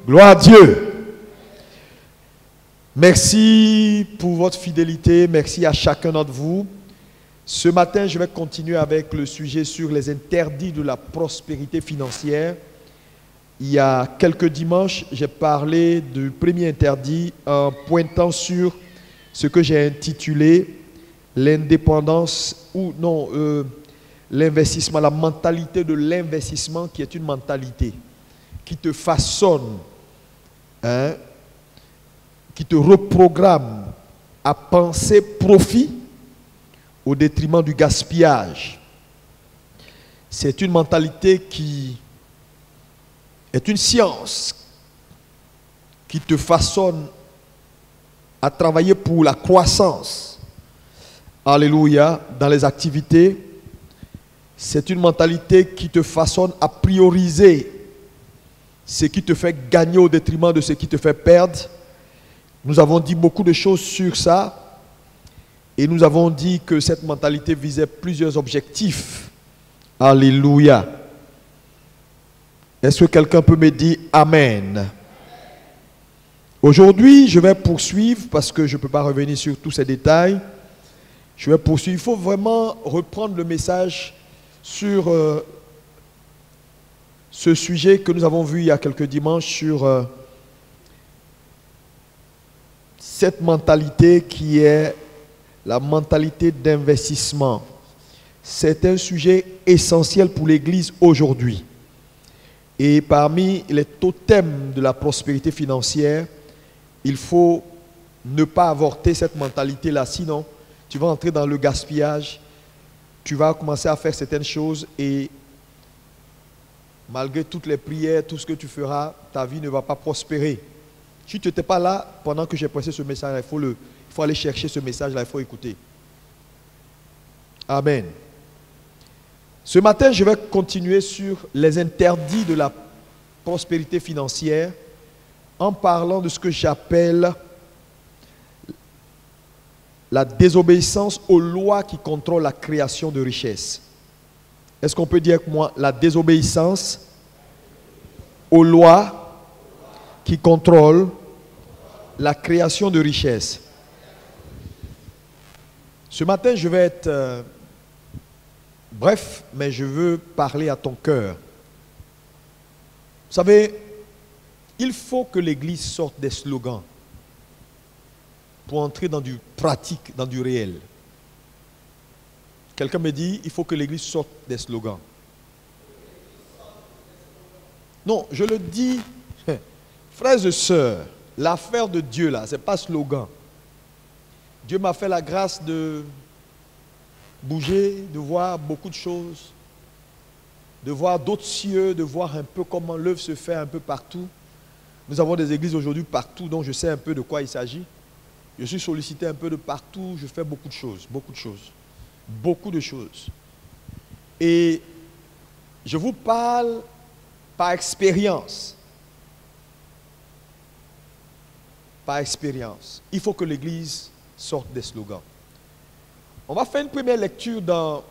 Gloire à Dieu. Merci pour votre fidélité. Merci à chacun d'entre vous. Ce matin, je vais continuer avec le sujet sur les interdits de la prospérité financière. Il y a quelques dimanches, j'ai parlé du premier interdit en pointant sur ce que j'ai intitulé l'indépendance ou non, l'investissement, la mentalité de l'investissement qui est une mentalité qui te façonne, qui te reprogramme à penser profit au détriment du gaspillage. C'est une mentalité qui est une science qui te façonne à travailler pour la croissance. Alléluia, dans les activités. C'est une mentalité qui te façonne à prioriser ce qui te fait gagner au détriment de ce qui te fait perdre. Nous avons dit beaucoup de choses sur ça et nous avons dit que cette mentalité visait plusieurs objectifs. Alléluia. Est-ce que quelqu'un peut me dire Amen? Aujourd'hui, je vais poursuivre parce que je ne peux pas revenir sur tous ces détails. Je vais poursuivre. Il faut vraiment reprendre le message sur ce sujet que nous avons vu il y a quelques dimanches sur cette mentalité qui est la mentalité d'investissement. C'est un sujet essentiel pour l'Église aujourd'hui. Et parmi les totems de la prospérité financière, il faut ne pas avorter cette mentalité-là, sinon tu vas entrer dans le gaspillage, tu vas commencer à faire certaines choses et malgré toutes les prières, tout ce que tu feras, ta vie ne va pas prospérer. Si tu n'étais pas là pendant que j'ai prêché ce message, il faut aller chercher ce message-là, il faut écouter. Amen. Ce matin, je vais continuer sur les interdits de la prospérité financière en parlant de ce que j'appelle la désobéissance aux lois qui contrôlent la création de richesses. Est-ce qu'on peut dire avec moi la désobéissance aux lois qui contrôlent la création de richesses? Ce matin, je vais être bref, mais je veux parler à ton cœur. Vous savez, il faut que l'Église sorte des slogans pour entrer dans du pratique, dans du réel. Quelqu'un me dit, il faut que l'Église sorte des slogans. Non, je le dis, frères et sœurs, l'affaire de Dieu là, ce n'est pas slogan. Dieu m'a fait la grâce de bouger, de voir beaucoup de choses, de voir d'autres cieux, de voir un peu comment l'œuvre se fait un peu partout. Nous avons des églises aujourd'hui partout, donc je sais un peu de quoi il s'agit. Je suis sollicité un peu de partout, je fais beaucoup de choses, beaucoup de choses. Beaucoup de choses. Et je vous parle par expérience. Par expérience. Il faut que l'Église sorte des slogans. On va faire une première lecture dans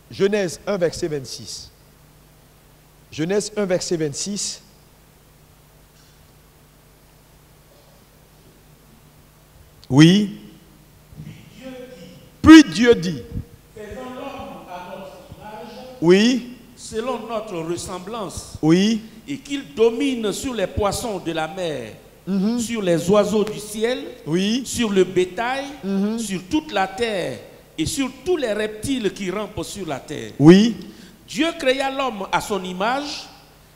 Genèse 1, verset 26. Genèse 1, verset 26. Oui. Puis Dieu dit. Faisons l'homme à notre image. Oui. Selon notre ressemblance. Oui. Et qu'il domine sur les poissons de la mer, sur les oiseaux du ciel, oui. Sur le bétail, sur toute la terre et sur tous les reptiles qui rampent sur la terre. Oui. Dieu créa l'homme à son image.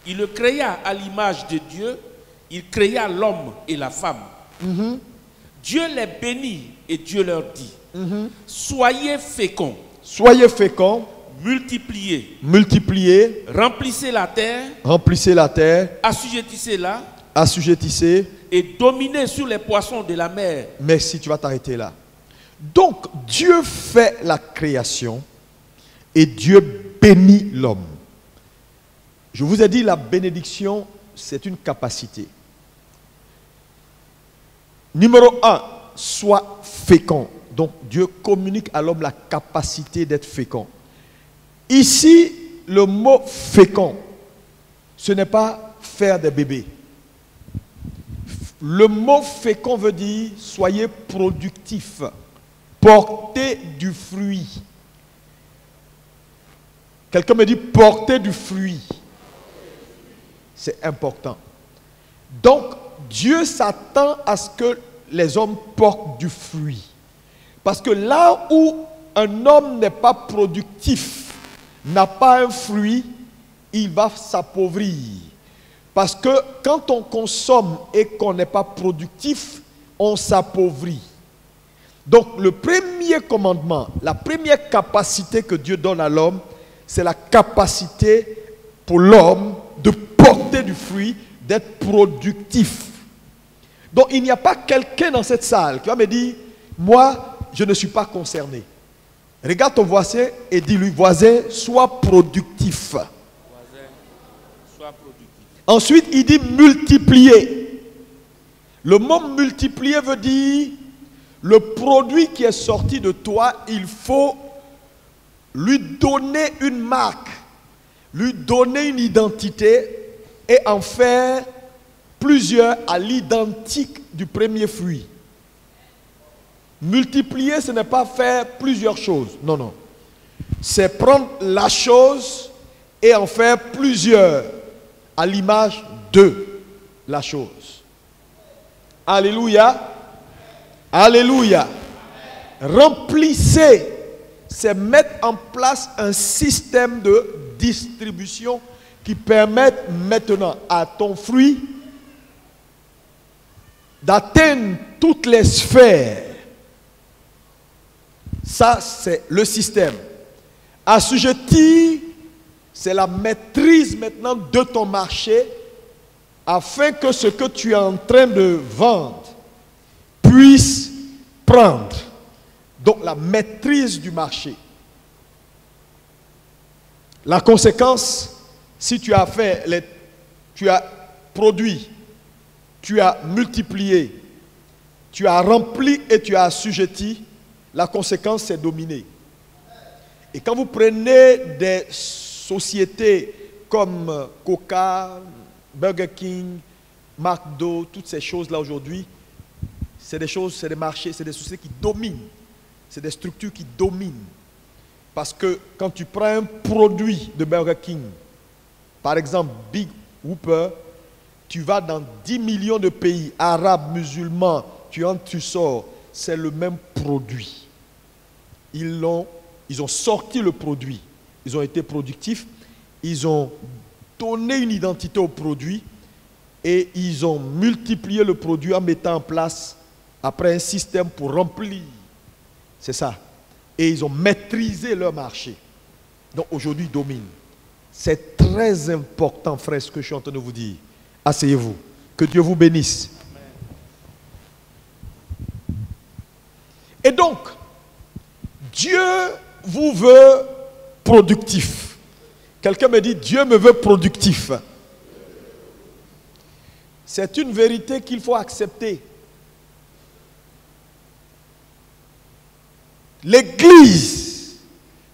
Il le créa à l'image de Dieu. Il créa l'homme et la femme. Dieu les bénit et Dieu leur dit, soyez féconds. Soyez féconds. Multipliez. Multipliez. Remplissez la terre. Remplissez la terre. Assujettissez-la. Assujettissez. Et dominez sur les poissons de la mer. Merci, tu vas t'arrêter là. Donc, Dieu fait la création et Dieu bénit l'homme. Je vous ai dit, la bénédiction, c'est une capacité. Numéro 1, sois fécond. Donc, Dieu communique à l'homme la capacité d'être fécond. Ici, le mot fécond, ce n'est pas faire des bébés. Le mot fécond veut dire soyez productif, portez du fruit. Quelqu'un me dit portez du fruit. C'est important. Donc, Dieu s'attend à ce que les hommes portent du fruit. Parce que là où un homme n'est pas productif, n'a pas un fruit, il va s'appauvrir. Parce que quand on consomme et qu'on n'est pas productif, on s'appauvrit. Donc le premier commandement, la première capacité que Dieu donne à l'homme, c'est la capacité pour l'homme de porter du fruit, d'être productif. Donc il n'y a pas quelqu'un dans cette salle qui va me dire, moi, je ne suis pas concerné. Regarde ton voisin et dis-lui, voisin, sois productif. Voisin, sois productif. Ensuite, il dit multiplier. Le mot multiplier veut dire le produit qui est sorti de toi, il faut lui donner une marque, lui donner une identité et en faire plusieurs à l'identique du premier fruit. Multiplier, ce n'est pas faire plusieurs choses. Non, non. C'est prendre la chose et en faire plusieurs à l'image de la chose. Alléluia. Alléluia. Remplissez, c'est mettre en place un système de distribution qui permette maintenant à ton fruit d'atteindre toutes les sphères. Ça, c'est le système. Assujetti, c'est la maîtrise maintenant de ton marché afin que ce que tu es en train de vendre puisse prendre. Donc la maîtrise du marché. La conséquence, si tu as tu as produit, tu as multiplié, tu as rempli et tu as assujetti, la conséquence c'est dominer. Et quand vous prenez des sociétés comme Coca, Burger King, McDo, toutes ces choses-là aujourd'hui, c'est des choses, c'est des marchés, c'est des sociétés qui dominent. C'est des structures qui dominent. Parce que quand tu prends un produit de Burger King, par exemple Big Whopper, tu vas dans 10 millions de pays, arabes, musulmans, tu entres, tu sors, c'est le même produit. Ils ont sorti le produit, ils ont été productifs, ils ont donné une identité au produit et ils ont multiplié le produit en mettant en place après un système pour remplir. C'est ça. Et ils ont maîtrisé leur marché. Donc aujourd'hui, ils dominent. C'est très important, frère, ce que je suis en train de vous dire. Asseyez-vous. Que Dieu vous bénisse. Et donc, Dieu vous veut productif. Quelqu'un me dit, Dieu me veut productif. C'est une vérité qu'il faut accepter. L'Église,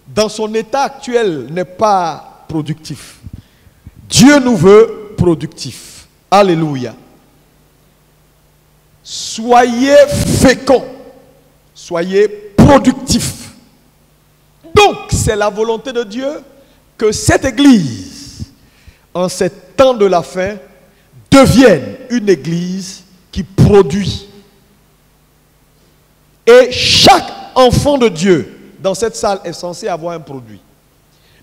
dans son état actuel, n'est pas productif. Dieu nous veut productifs. Alléluia. Soyez féconds. Soyez productifs. Donc, c'est la volonté de Dieu que cette Église, en ces temps de la fin, devienne une Église qui produit. Et chaque enfant de Dieu dans cette salle est censé avoir un produit.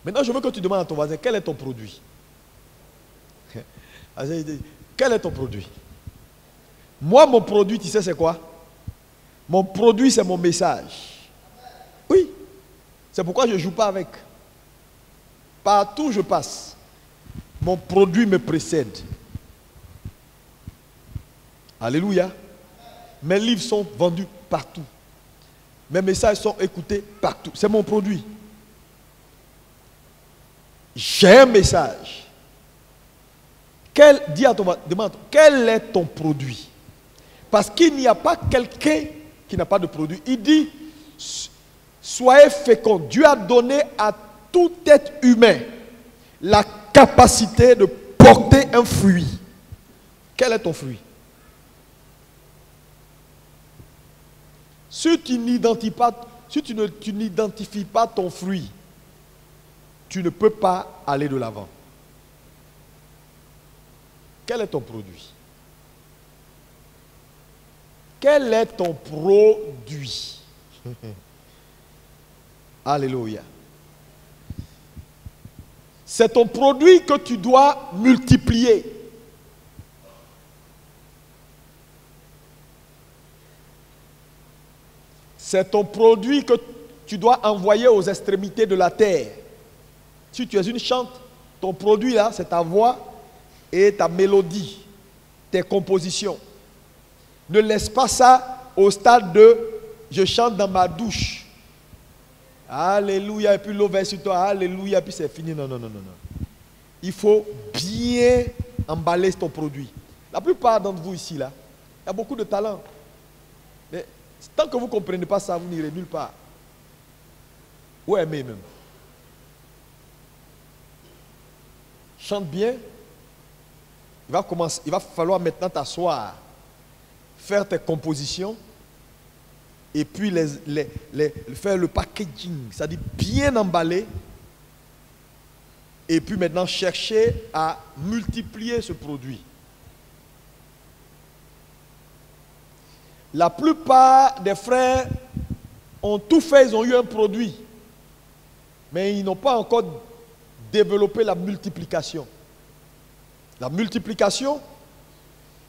Maintenant, je veux que tu demandes à ton voisin, quel est ton produit? Quel est ton produit? Moi, mon produit, tu sais c'est quoi? Mon produit, c'est mon message. Oui. C'est pourquoi je ne joue pas avec. Partout où je passe, mon produit me précède. Alléluia. Mes livres sont vendus partout. Mes messages sont écoutés partout. C'est mon produit. J'ai un message. Dis à ton voisin, demande, quel est ton produit? Parce qu'il n'y a pas quelqu'un qui n'a pas de produit. Il dit, soyez féconds. Dieu a donné à tout être humain la capacité de porter un fruit. Quel est ton fruit? Si tu n'identifies pas ton fruit, tu ne peux pas aller de l'avant. Quel est ton produit? Quel est ton produit? Alléluia. C'est ton produit que tu dois multiplier. C'est ton produit que tu dois envoyer aux extrémités de la terre. Si tu es une chante, ton produit là, c'est ta voix et ta mélodie, tes compositions. Ne laisse pas ça au stade de « je chante dans ma douche ». Alléluia, et puis l'eau va sur toi, alléluia, puis c'est fini. Non, non, non, non, non. Il faut bien emballer ton produit. La plupart d'entre vous ici, là, il y a beaucoup de talent. Mais tant que vous ne comprenez pas ça, vous n'irez nulle part. Ou aimez même. Chante bien. Il va falloir maintenant t'asseoir, faire tes compositions et puis faire le packaging, c'est-à-dire bien emballer et puis maintenant chercher à multiplier ce produit. La plupart des frères ont tout fait, ils ont eu un produit, mais ils n'ont pas encore développé la multiplication. La multiplication,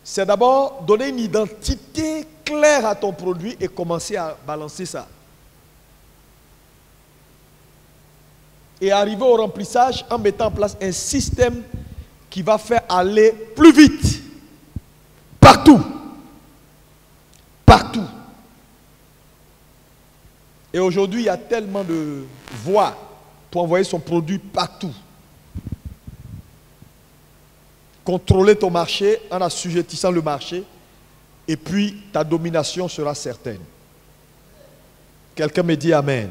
c'est d'abord donner une identité claire à ton produit et commencer à balancer ça. Et arriver au remplissage en mettant en place un système qui va faire aller plus vite. Partout. Partout. Et aujourd'hui, il y a tellement de voies pour envoyer son produit partout. Contrôler ton marché en assujettissant le marché et puis ta domination sera certaine. Quelqu'un me dit Amen.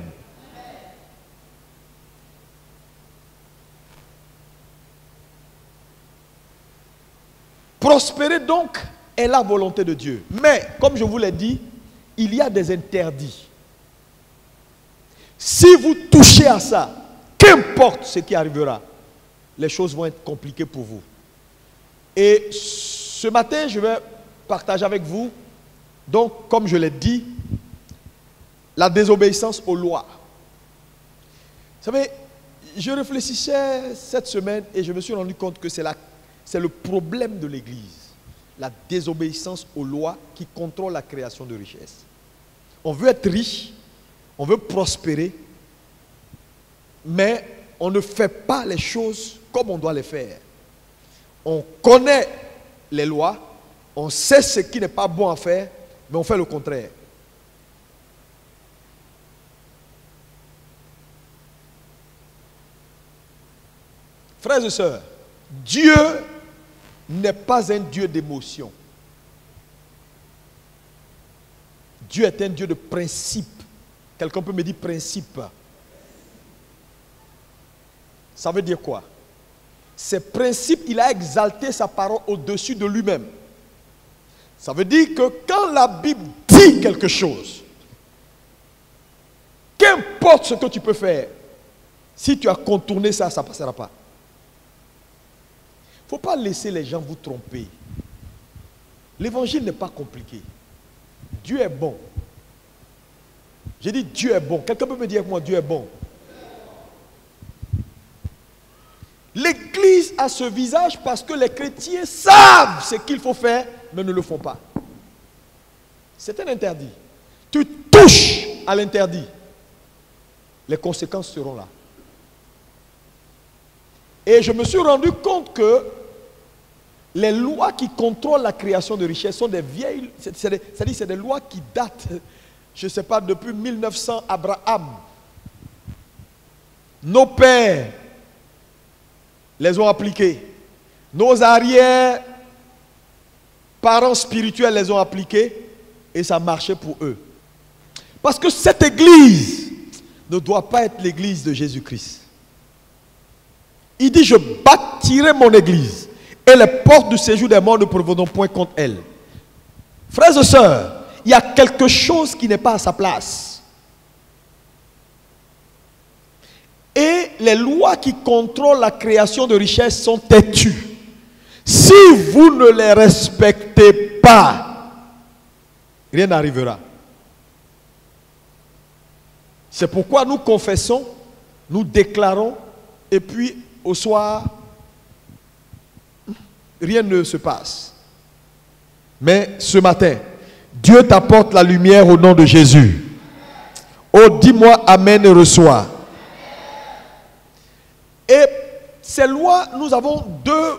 Prospérer donc est la volonté de Dieu. Mais, comme je vous l'ai dit, il y a des interdits. Si vous touchez à ça, qu'importe ce qui arrivera, les choses vont être compliquées pour vous. Et ce matin, je vais partager avec vous, donc, comme je l'ai dit, la désobéissance aux lois. Vous savez, je réfléchissais cette semaine et je me suis rendu compte que c'est le problème de l'Église. La désobéissance aux lois qui contrôlent la création de richesses. On veut être riche, on veut prospérer, mais on ne fait pas les choses comme on doit les faire. On connaît les lois, on sait ce qui n'est pas bon à faire, mais on fait le contraire. Frères et sœurs, Dieu n'est pas un Dieu d'émotion. Dieu est un Dieu de principe. Quelqu'un peut me dire principe. Ça veut dire quoi? Ces principes, il a exalté sa parole au-dessus de lui-même. Ça veut dire que quand la Bible dit quelque chose, qu'importe ce que tu peux faire, si tu as contourné ça, ça ne passera pas. Il ne faut pas laisser les gens vous tromper. L'évangile n'est pas compliqué. Dieu est bon. J'ai dit Dieu est bon. Quelqu'un peut me dire que moi, Dieu est bon. L'Église a ce visage parce que les chrétiens savent ce qu'il faut faire, mais ne le font pas. C'est un interdit. Tu touches à l'interdit. Les conséquences seront là. Et je me suis rendu compte que les lois qui contrôlent la création de richesses sont des vieilles, c'est des lois qui datent, je ne sais pas, depuis 1900 Abraham. Nos pères les ont appliquées. Nos arrières parents spirituels les ont appliquées et ça marchait pour eux. Parce que cette église ne doit pas être l'église de Jésus-Christ. Il dit, je bâtirai mon église et les portes du séjour des morts ne prévaudront point contre elle. Frères et sœurs, il il y a quelque chose qui n'est pas à sa place. Et les lois qui contrôlent la création de richesses sont têtues. Si vous ne les respectez pas, rien n'arrivera. C'est pourquoi nous confessons, nous déclarons, et puis au soir, rien ne se passe. Mais ce matin, Dieu t'apporte la lumière au nom de Jésus. Oh, dis-moi Amen et reçois. Et ces lois, nous avons deux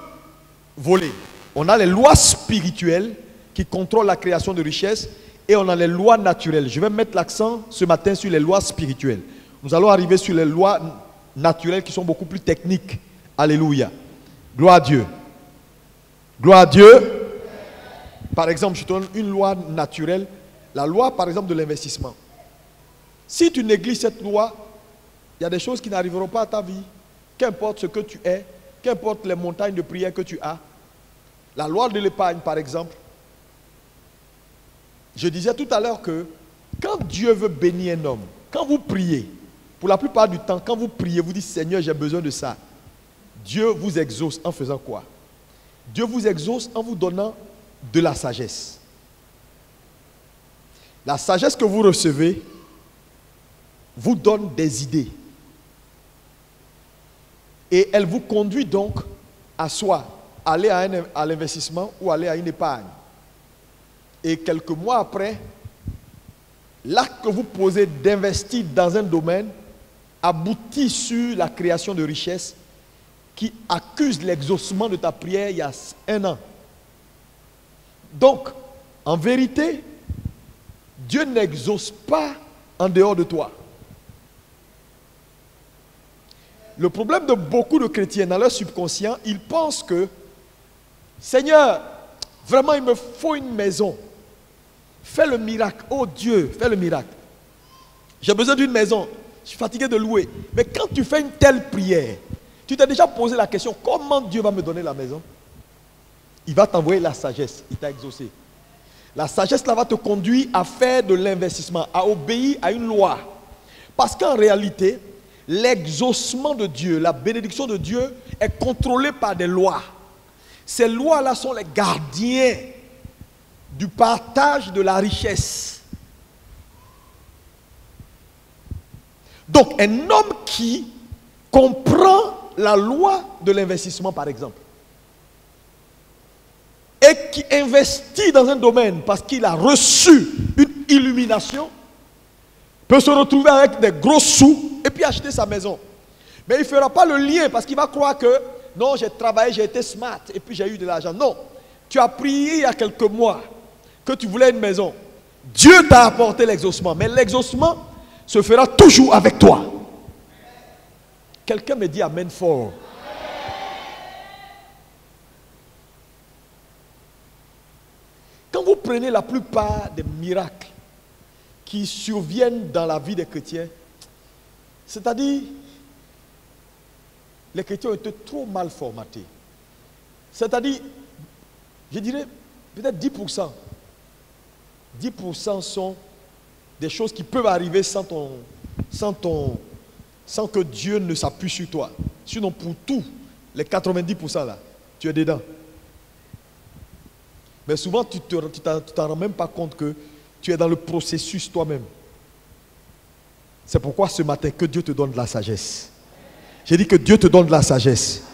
volets. On a les lois spirituelles qui contrôlent la création de richesses et on a les lois naturelles. Je vais mettre l'accent ce matin sur les lois spirituelles. Nous allons arriver sur les lois naturelles qui sont beaucoup plus techniques. Alléluia. Gloire à Dieu. Gloire à Dieu. Par exemple, je te donne une loi naturelle. La loi, par exemple, de l'investissement. Si tu négliges cette loi, il y a des choses qui n'arriveront pas à ta vie. Qu'importe ce que tu es, qu'importe les montagnes de prière que tu as. La loi de l'épargne, par exemple. Je disais tout à l'heure que quand Dieu veut bénir un homme, quand vous priez, pour la plupart du temps, quand vous priez, vous dites Seigneur, j'ai besoin de ça. Dieu vous exauce en faisant quoi? Dieu vous exauce en vous donnant de la sagesse. La sagesse que vous recevez vous donne des idées. Et elle vous conduit donc à soit aller à l'investissement ou aller à une épargne. Et quelques mois après, l'acte que vous posez d'investir dans un domaine aboutit sur la création de richesses qui accuse l'exaucement de ta prière il y a 1 an. Donc, en vérité, Dieu n'exauce pas en dehors de toi. Le problème de beaucoup de chrétiens dans leur subconscient, ils pensent que Seigneur, vraiment il me faut une maison. Fais le miracle. Oh Dieu, fais le miracle. J'ai besoin d'une maison. Je suis fatigué de louer. Mais quand tu fais une telle prière, tu t'es déjà posé la question, comment Dieu va me donner la maison? Il va t'envoyer la sagesse. Il t'a exaucé. La sagesse là va te conduire à faire de l'investissement, à obéir à une loi. Parce qu'en réalité, l'exaucement de Dieu, la bénédiction de Dieu est contrôlée par des lois. Ces lois-là sont les gardiens du partage de la richesse. Donc, un homme qui comprend la loi de l'investissement, par exemple, et qui investit dans un domaine parce qu'il a reçu une illumination, peut se retrouver avec des gros sous et puis acheter sa maison. Mais il ne fera pas le lien parce qu'il va croire que non, j'ai travaillé, j'ai été smart et puis j'ai eu de l'argent. Non, tu as prié il y a quelques mois que tu voulais une maison. Dieu t'a apporté l'exaucement, mais l'exaucement se fera toujours avec toi. Quelqu'un me dit Amen fort. Quand vous prenez la plupart des miracles qui surviennent dans la vie des chrétiens, c'est-à-dire, les chrétiens ont été trop mal formatés. C'est-à-dire, je dirais, peut-être 10%. 10% sont des choses qui peuvent arriver sans que Dieu ne s'appuie sur toi. Sinon, pour tout, les 90% là, tu es dedans. Mais souvent, tu t'en rends même pas compte que tu es dans le processus toi-même. C'est pourquoi ce matin, que Dieu te donne de la sagesse. J'ai dit que Dieu te donne de la sagesse.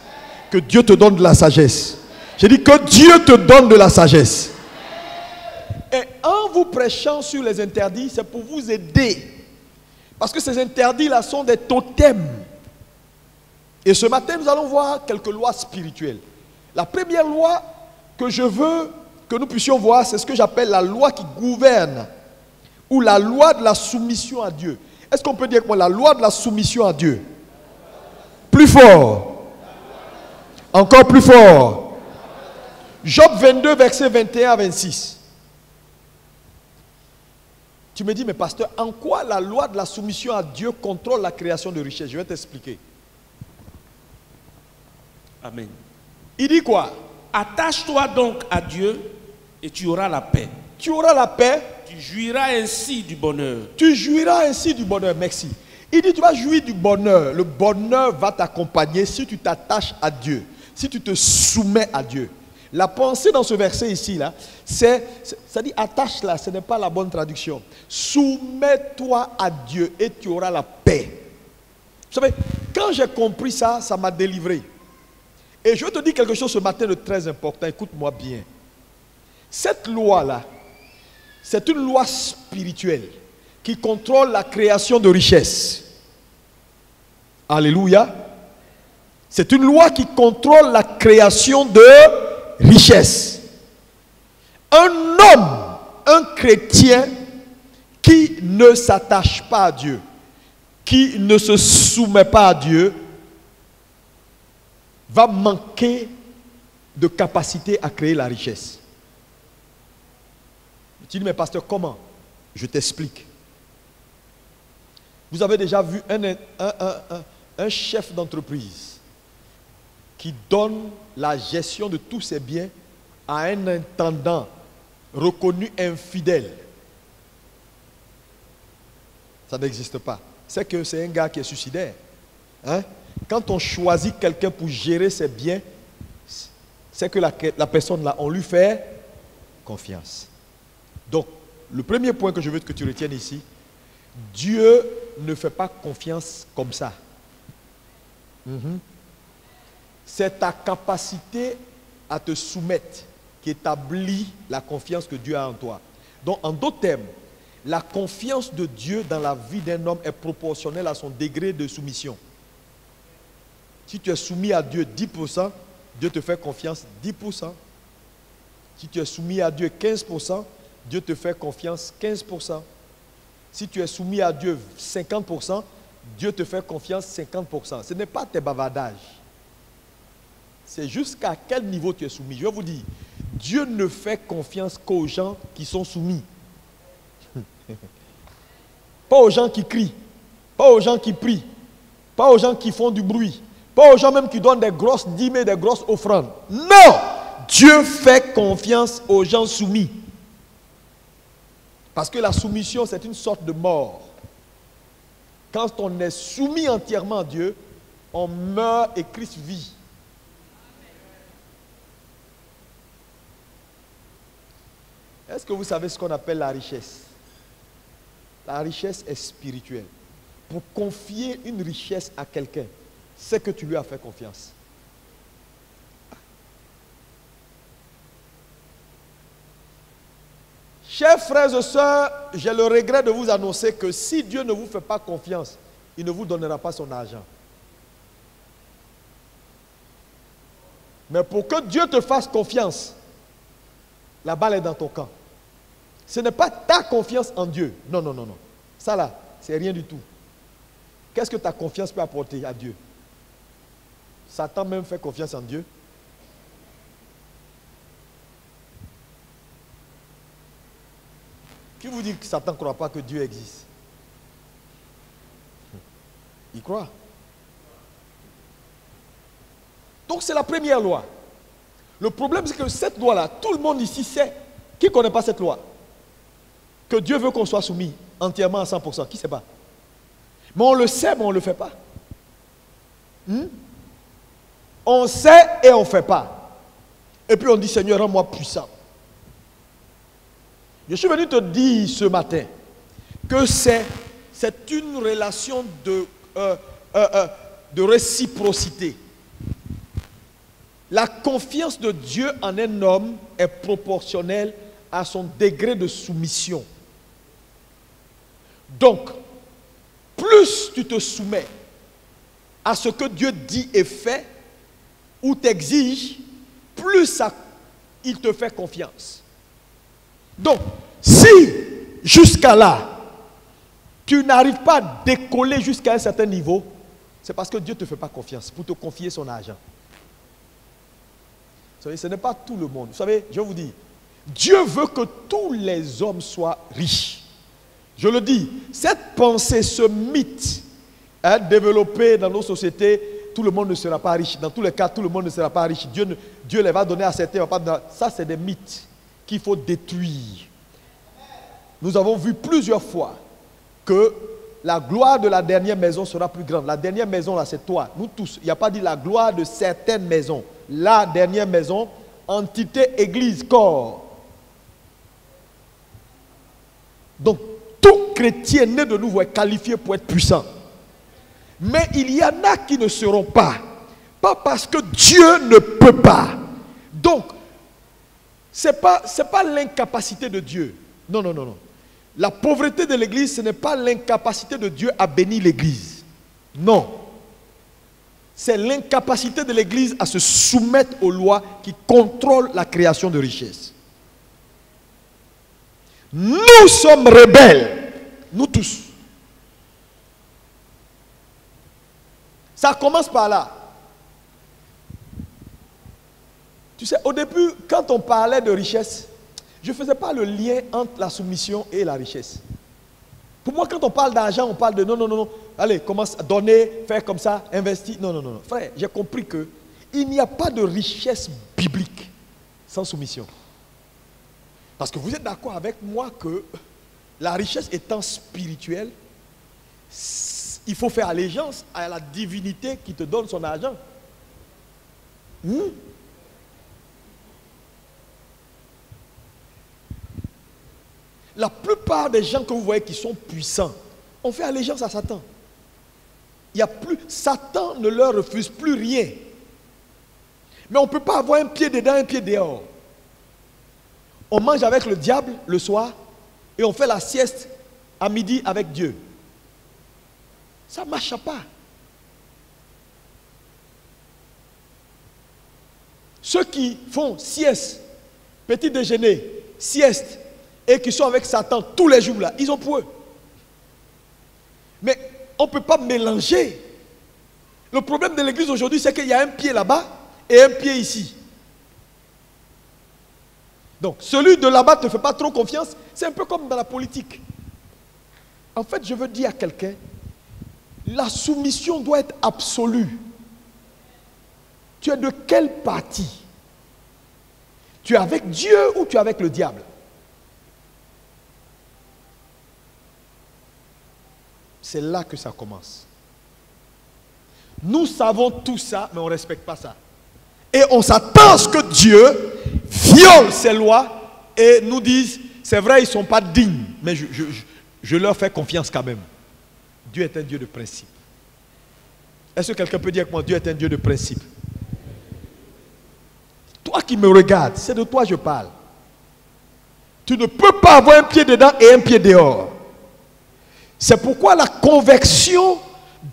Que Dieu te donne de la sagesse. J'ai dit que Dieu te donne de la sagesse. Et en vous prêchant sur les interdits, c'est pour vous aider. Parce que ces interdits-là sont des totems. Et ce matin, nous allons voir quelques lois spirituelles. La première loi que je veux que nous puissions voir, c'est ce que j'appelle la loi qui gouverne. Ou la loi de la soumission à Dieu. Est-ce qu'on peut dire que la loi de la soumission à Dieu? Plus fort. Encore plus fort. Job 22, versets 21 à 26. Tu me dis, mais pasteur, en quoi la loi de la soumission à Dieu contrôle la création de richesse? Je vais t'expliquer. Amen. Il dit quoi? Attache-toi donc à Dieu et tu auras la paix. Tu auras la paix. Tu jouiras ainsi du bonheur. Tu jouiras ainsi du bonheur. Merci. Il dit, tu vas jouir du bonheur. Le bonheur va t'accompagner si tu t'attaches à Dieu, si tu te soumets à Dieu. La pensée dans ce verset ici, là, ça dit attache là, ce n'est pas la bonne traduction. Soumets-toi à Dieu et tu auras la paix. Vous savez, quand j'ai compris ça, ça m'a délivré. Et je veux te dire quelque chose ce matin de très important, écoute-moi bien. Cette loi-là, c'est une loi spirituelle qui contrôle la création de richesses. Alléluia. C'est une loi qui contrôle la création de richesses. Un homme, un chrétien qui ne s'attache pas à Dieu, qui ne se soumet pas à Dieu, va manquer de capacité à créer la richesse. Tu dis, mais pasteur, comment? Je t'explique. Vous avez déjà vu un chef d'entreprise qui donne la gestion de tous ses biens à un intendant reconnu infidèle. Ça n'existe pas. C'est que c'est un gars qui est suicidaire. Hein? Quand on choisit quelqu'un pour gérer ses biens, c'est que la personne là, on lui fait confiance. Donc, le premier point que je veux que tu retiennes ici, Dieu ne fait pas confiance comme ça. C'est ta capacité à te soumettre qui établit la confiance que Dieu a en toi. Donc, en d'autres termes, la confiance de Dieu dans la vie d'un homme est proportionnelle à son degré de soumission. Si tu es soumis à Dieu 10%, Dieu te fait confiance 10%. Si tu es soumis à Dieu 15%, Dieu te fait confiance 15%. Si tu es soumis à Dieu 50%, Dieu te fait confiance 50%. Ce n'est pas tes bavardages. C'est jusqu'à quel niveau tu es soumis. Je vais vous dire, Dieu ne fait confiance qu'aux gens qui sont soumis. Pas aux gens qui crient, pas aux gens qui prient, pas aux gens qui font du bruit, pas aux gens même qui donnent des grosses dîmes et des grosses offrandes. Non! Dieu fait confiance aux gens soumis. Parce que la soumission, c'est une sorte de mort. Quand on est soumis entièrement à Dieu, on meurt et Christ vit. Est-ce que vous savez ce qu'on appelle la richesse? La richesse est spirituelle. Pour confier une richesse à quelqu'un, c'est que tu lui as fait confiance. Chers frères et sœurs, j'ai le regret de vous annoncer que si Dieu ne vous fait pas confiance, il ne vous donnera pas son argent. Mais pour que Dieu te fasse confiance, la balle est dans ton camp. Ce n'est pas ta confiance en Dieu. Non, non, non, non. Ça là, c'est rien du tout. Qu'est-ce que ta confiance peut apporter à Dieu? Satan même fait confiance en Dieu. Qui vous dit que Satan ne croit pas que Dieu existe? Il croit. Donc c'est la première loi. Le problème c'est que cette loi-là, tout le monde ici sait. Qui ne connaît pas cette loi? Que Dieu veut qu'on soit soumis entièrement à 100%. Qui ne sait pas? Mais on le sait, mais on ne le fait pas. On sait et on ne fait pas. Et puis on dit, Seigneur, rends-moi puissant. Je suis venu te dire ce matin que c'est une relation de réciprocité. La confiance de Dieu en un homme est proportionnelle à son degré de soumission. Donc, plus tu te soumets à ce que Dieu dit et fait, ou t'exige, plus il te fait confiance. Donc, si jusqu'à là, tu n'arrives pas à décoller jusqu'à un certain niveau, c'est parce que Dieu ne te fait pas confiance pour te confier son argent. Vous savez, ce n'est pas tout le monde. Vous savez, je vous dis, Dieu veut que tous les hommes soient riches. Je le dis, cette pensée, ce mythe développé dans nos sociétés, tout le monde ne sera pas riche. Dans tous les cas, tout le monde ne sera pas riche. Dieu les va donner à certains. Ça, c'est des mythes qu'il faut détruire. nous avons vu plusieurs fois que la gloire de la dernière maison sera plus grande. La dernière maison, là, c'est toi, nous tous. Il n'y a pas dit la gloire de certaines maisons. La dernière maison, entité, église, corps. Donc, tout chrétien né de nouveau est qualifié pour être puissant. Mais il y en a qui ne seront pas. Pas parce que Dieu ne peut pas. Donc, ce n'est pas l'incapacité de Dieu. Non, non, non, non. La pauvreté de l'église, ce n'est pas l'incapacité de Dieu à bénir l'église. Non. C'est l'incapacité de l'église à se soumettre aux lois qui contrôlent la création de richesses. Nous sommes rebelles. Nous tous. Ça commence par là. Tu sais, au début, quand on parlait de richesse, je ne faisais pas le lien entre la soumission et la richesse. Pour moi, quand on parle d'argent, on parle de non, non, non, non. Allez, commence à donner, faire comme ça, investir. Non, non, non, non. Frère, j'ai compris qu'il n'y a pas de richesse biblique sans soumission. Parce que vous êtes d'accord avec moi que la richesse étant spirituelle, il faut faire allégeance à la divinité qui te donne son argent. La plupart des gens que vous voyez qui sont puissants ont fait allégeance à Satan. Il y a plus, Satan ne leur refuse plus rien. Mais on ne peut pas avoir un pied dedans, un pied dehors. On mange avec le diable le soir et on fait la sieste à midi avec Dieu. Ça ne marche pas. Ceux qui font sieste, petit déjeuner, sieste, et qui sont avec Satan tous les jours là, ils ont pour eux. Mais on ne peut pas mélanger. Le problème de l'église aujourd'hui, c'est qu'il y a un pied là-bas et un pied ici. Donc, celui de là-bas ne te fait pas trop confiance. C'est un peu comme dans la politique. En fait, je veux dire à quelqu'un, la soumission doit être absolue. Tu es de quel parti? Tu es avec Dieu ou tu es avec le diable? C'est là que ça commence. Nous savons tout ça, mais on ne respecte pas ça. Et on s'attend à ce que Dieu viole ses lois et nous dise, c'est vrai, ils ne sont pas dignes, mais je leur fais confiance quand même. Dieu est un Dieu de principe. Est-ce que quelqu'un peut dire que moi, Dieu est un Dieu de principe? Toi qui me regardes, c'est de toi que je parle. Tu ne peux pas avoir un pied dedans et un pied dehors. C'est pourquoi la conversion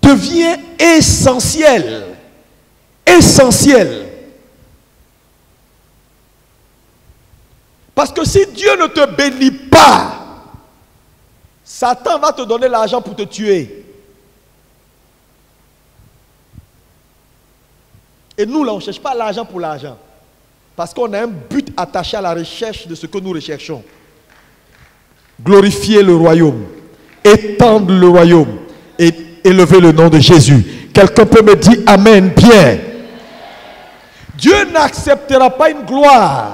devient essentielle. Essentielle. Parce que si Dieu ne te bénit pas, Satan va te donner l'argent pour te tuer. Et nous, là, on ne cherche pas l'argent pour l'argent. Parce qu'on a un but attaché à la recherche de ce que nous recherchons. Glorifier le royaume. Étendre le royaume et élever le nom de Jésus. Quelqu'un peut me dire Amen, bien. Dieu n'acceptera pas une gloire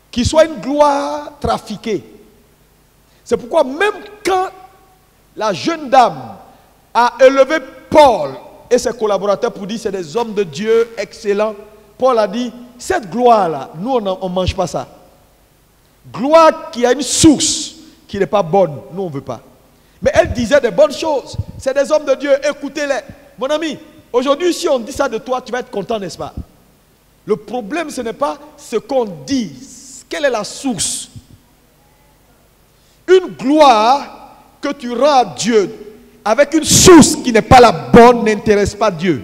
qui soit une gloire trafiquée. C'est pourquoi même quand la jeune dame a élevé Paul et ses collaborateurs pour dire c'est des hommes de Dieu excellents, Paul a dit cette gloire-là, nous on ne mange pas ça. Gloire qui a une source qui n'est pas bonne, nous on ne veut pas. Mais elle disait des bonnes choses. C'est des hommes de Dieu, écoutez-les. Mon ami, aujourd'hui si on dit ça de toi, tu vas être content, n'est-ce pas? Le problème ce n'est pas ce qu'on dit. Quelle est la source? Une gloire que tu rends à Dieu avec une source qui n'est pas la bonne n'intéresse pas Dieu.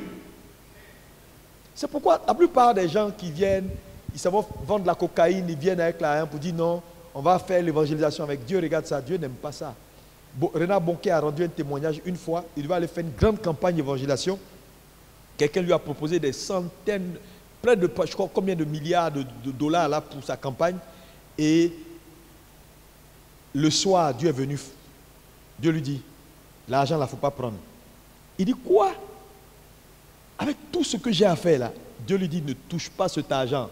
C'est pourquoi la plupart des gens qui viennent, ils savent vendre de la cocaïne, ils viennent avec la haine pour dire non, on va faire l'évangélisation avec Dieu, regarde ça, Dieu n'aime pas ça. Renard Bonquet a rendu un témoignage une fois, il devait aller faire une grande campagne d'évangélisation. Quelqu'un lui a proposé des centaines, près de, je crois, combien de milliards de dollars là pour sa campagne. Et le soir, Dieu est venu. Dieu lui dit, l'argent là, il ne faut pas prendre. Il dit, quoi? Avec tout ce que j'ai à faire là, Dieu lui dit, ne touche pas cet argent.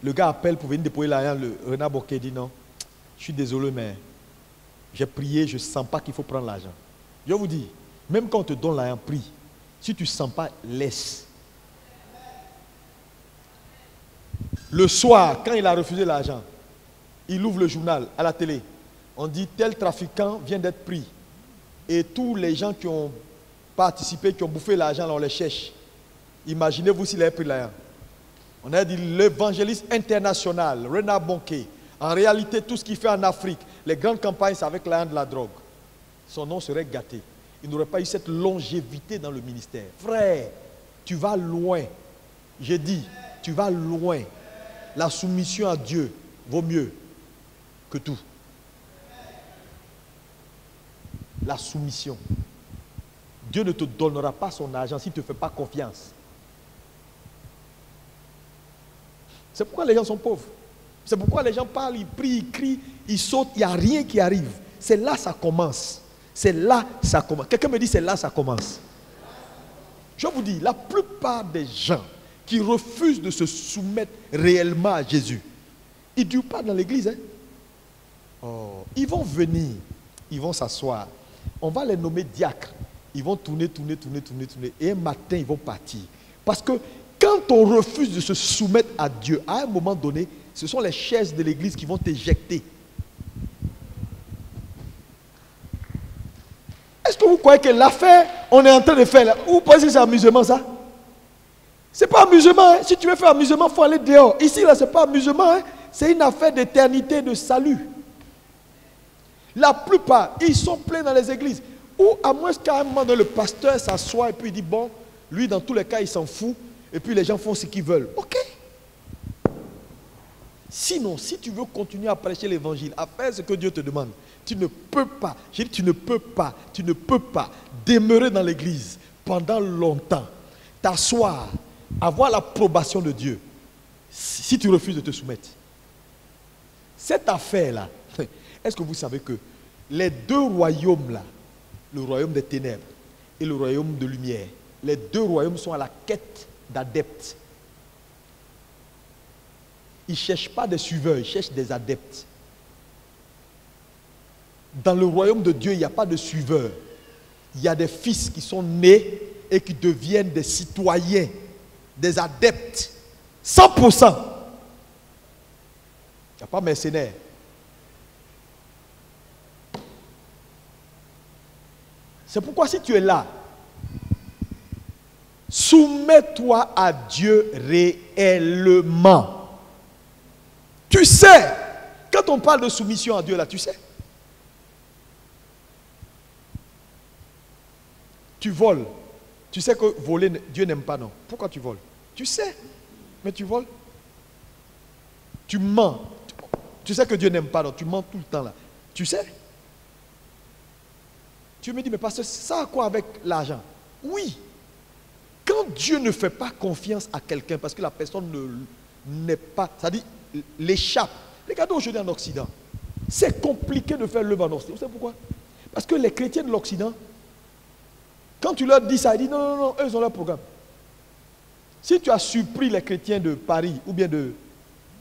Le gars appelle pour venir déposer l'argent, le Renard Bonquet dit non, Je suis désolé, mais j'ai prié, je ne sens pas qu'il faut prendre l'argent. Je vous dis, même quand on te donne l'argent, prie. Si tu ne sens pas, laisse. Le soir, quand il a refusé l'argent, il ouvre le journal à la télé. On dit tel trafiquant vient d'être pris. Et tous les gens qui ont participé, qui ont bouffé l'argent, on les cherche. Imaginez-vous s'il avait pris l'argent. On a dit l'évangéliste international, Renard Bonquet. En réalité, tout ce qu'il fait en Afrique, les grandes campagnes, c'est avec l'argent de la drogue. Son nom serait gâté. Il n'aurait pas eu cette longévité dans le ministère. Frère, tu vas loin. J'ai dit, tu vas loin. La soumission à Dieu vaut mieux que tout. La soumission. Dieu ne te donnera pas son argent s'il ne te fait pas confiance. C'est pourquoi les gens sont pauvres. C'est pourquoi les gens parlent, ils prient, ils crient, ils sautent, il n'y a rien qui arrive. C'est là que ça commence. C'est là que ça commence. Quelqu'un me dit c'est là que ça commence. Je vous dis, la plupart des gens qui refusent de se soumettre réellement à Jésus, ils ne durent pas dans l'église. Hein? Oh, ils vont venir, ils vont s'asseoir. On va les nommer diacres. Ils vont tourner. Et un matin, ils vont partir. Parce que quand on refuse de se soumettre à Dieu, à un moment donné, ce sont les chaises de l'église qui vont t'éjecter. Est-ce que vous croyez que l'affaire, on est en train de faire là, vous pensez que c'est amusement ça? C'est pas amusement. Hein? Si tu veux faire amusement, il faut aller dehors. Ici, là, c'est pas amusement. Hein? C'est une affaire d'éternité, de salut. La plupart, ils sont pleins dans les églises. Ou à moins qu'à un moment donné, le pasteur s'assoit et puis il dit, bon, lui, dans tous les cas, il s'en fout. Et puis les gens font ce qu'ils veulent. Ok. Sinon, si tu veux continuer à prêcher l'évangile, à faire ce que Dieu te demande, tu ne peux pas, j'ai dit tu ne peux pas demeurer dans l'église pendant longtemps, t'asseoir, avoir l'approbation de Dieu, si tu refuses de te soumettre. Cette affaire-là, est-ce que vous savez que les deux royaumes-là, le royaume des ténèbres et le royaume de lumière, les deux royaumes sont à la quête d'adeptes. Ils ne cherchent pas des suiveurs, ils cherchent des adeptes. Dans le royaume de Dieu, il n'y a pas de suiveurs. Il y a des fils qui sont nés et qui deviennent des citoyens, des adeptes. 100%. Il n'y a pas mercenaires. C'est pourquoi si tu es là, soumets-toi à Dieu réellement. Tu sais, quand on parle de soumission à Dieu là, tu sais. Tu voles. Tu sais que voler, Dieu n'aime pas, non. Pourquoi tu voles? Tu sais, mais tu voles. Tu mens. Tu sais que Dieu n'aime pas, non. Tu mens tout le temps là. Tu sais. Tu me dis, mais pasteur, ça a quoi avec l'argent? Oui. Quand Dieu ne fait pas confiance à quelqu'un, parce que la personne n'est pas, c'est-à-dire, l'échappe. Regardez aujourd'hui en Occident. C'est compliqué de faire l'œuvre en Occident. Vous savez pourquoi? Parce que les chrétiens de l'Occident, quand tu leur dis ça, ils disent non, eux ils ont leur programme. Si tu as surpris les chrétiens de Paris ou bien de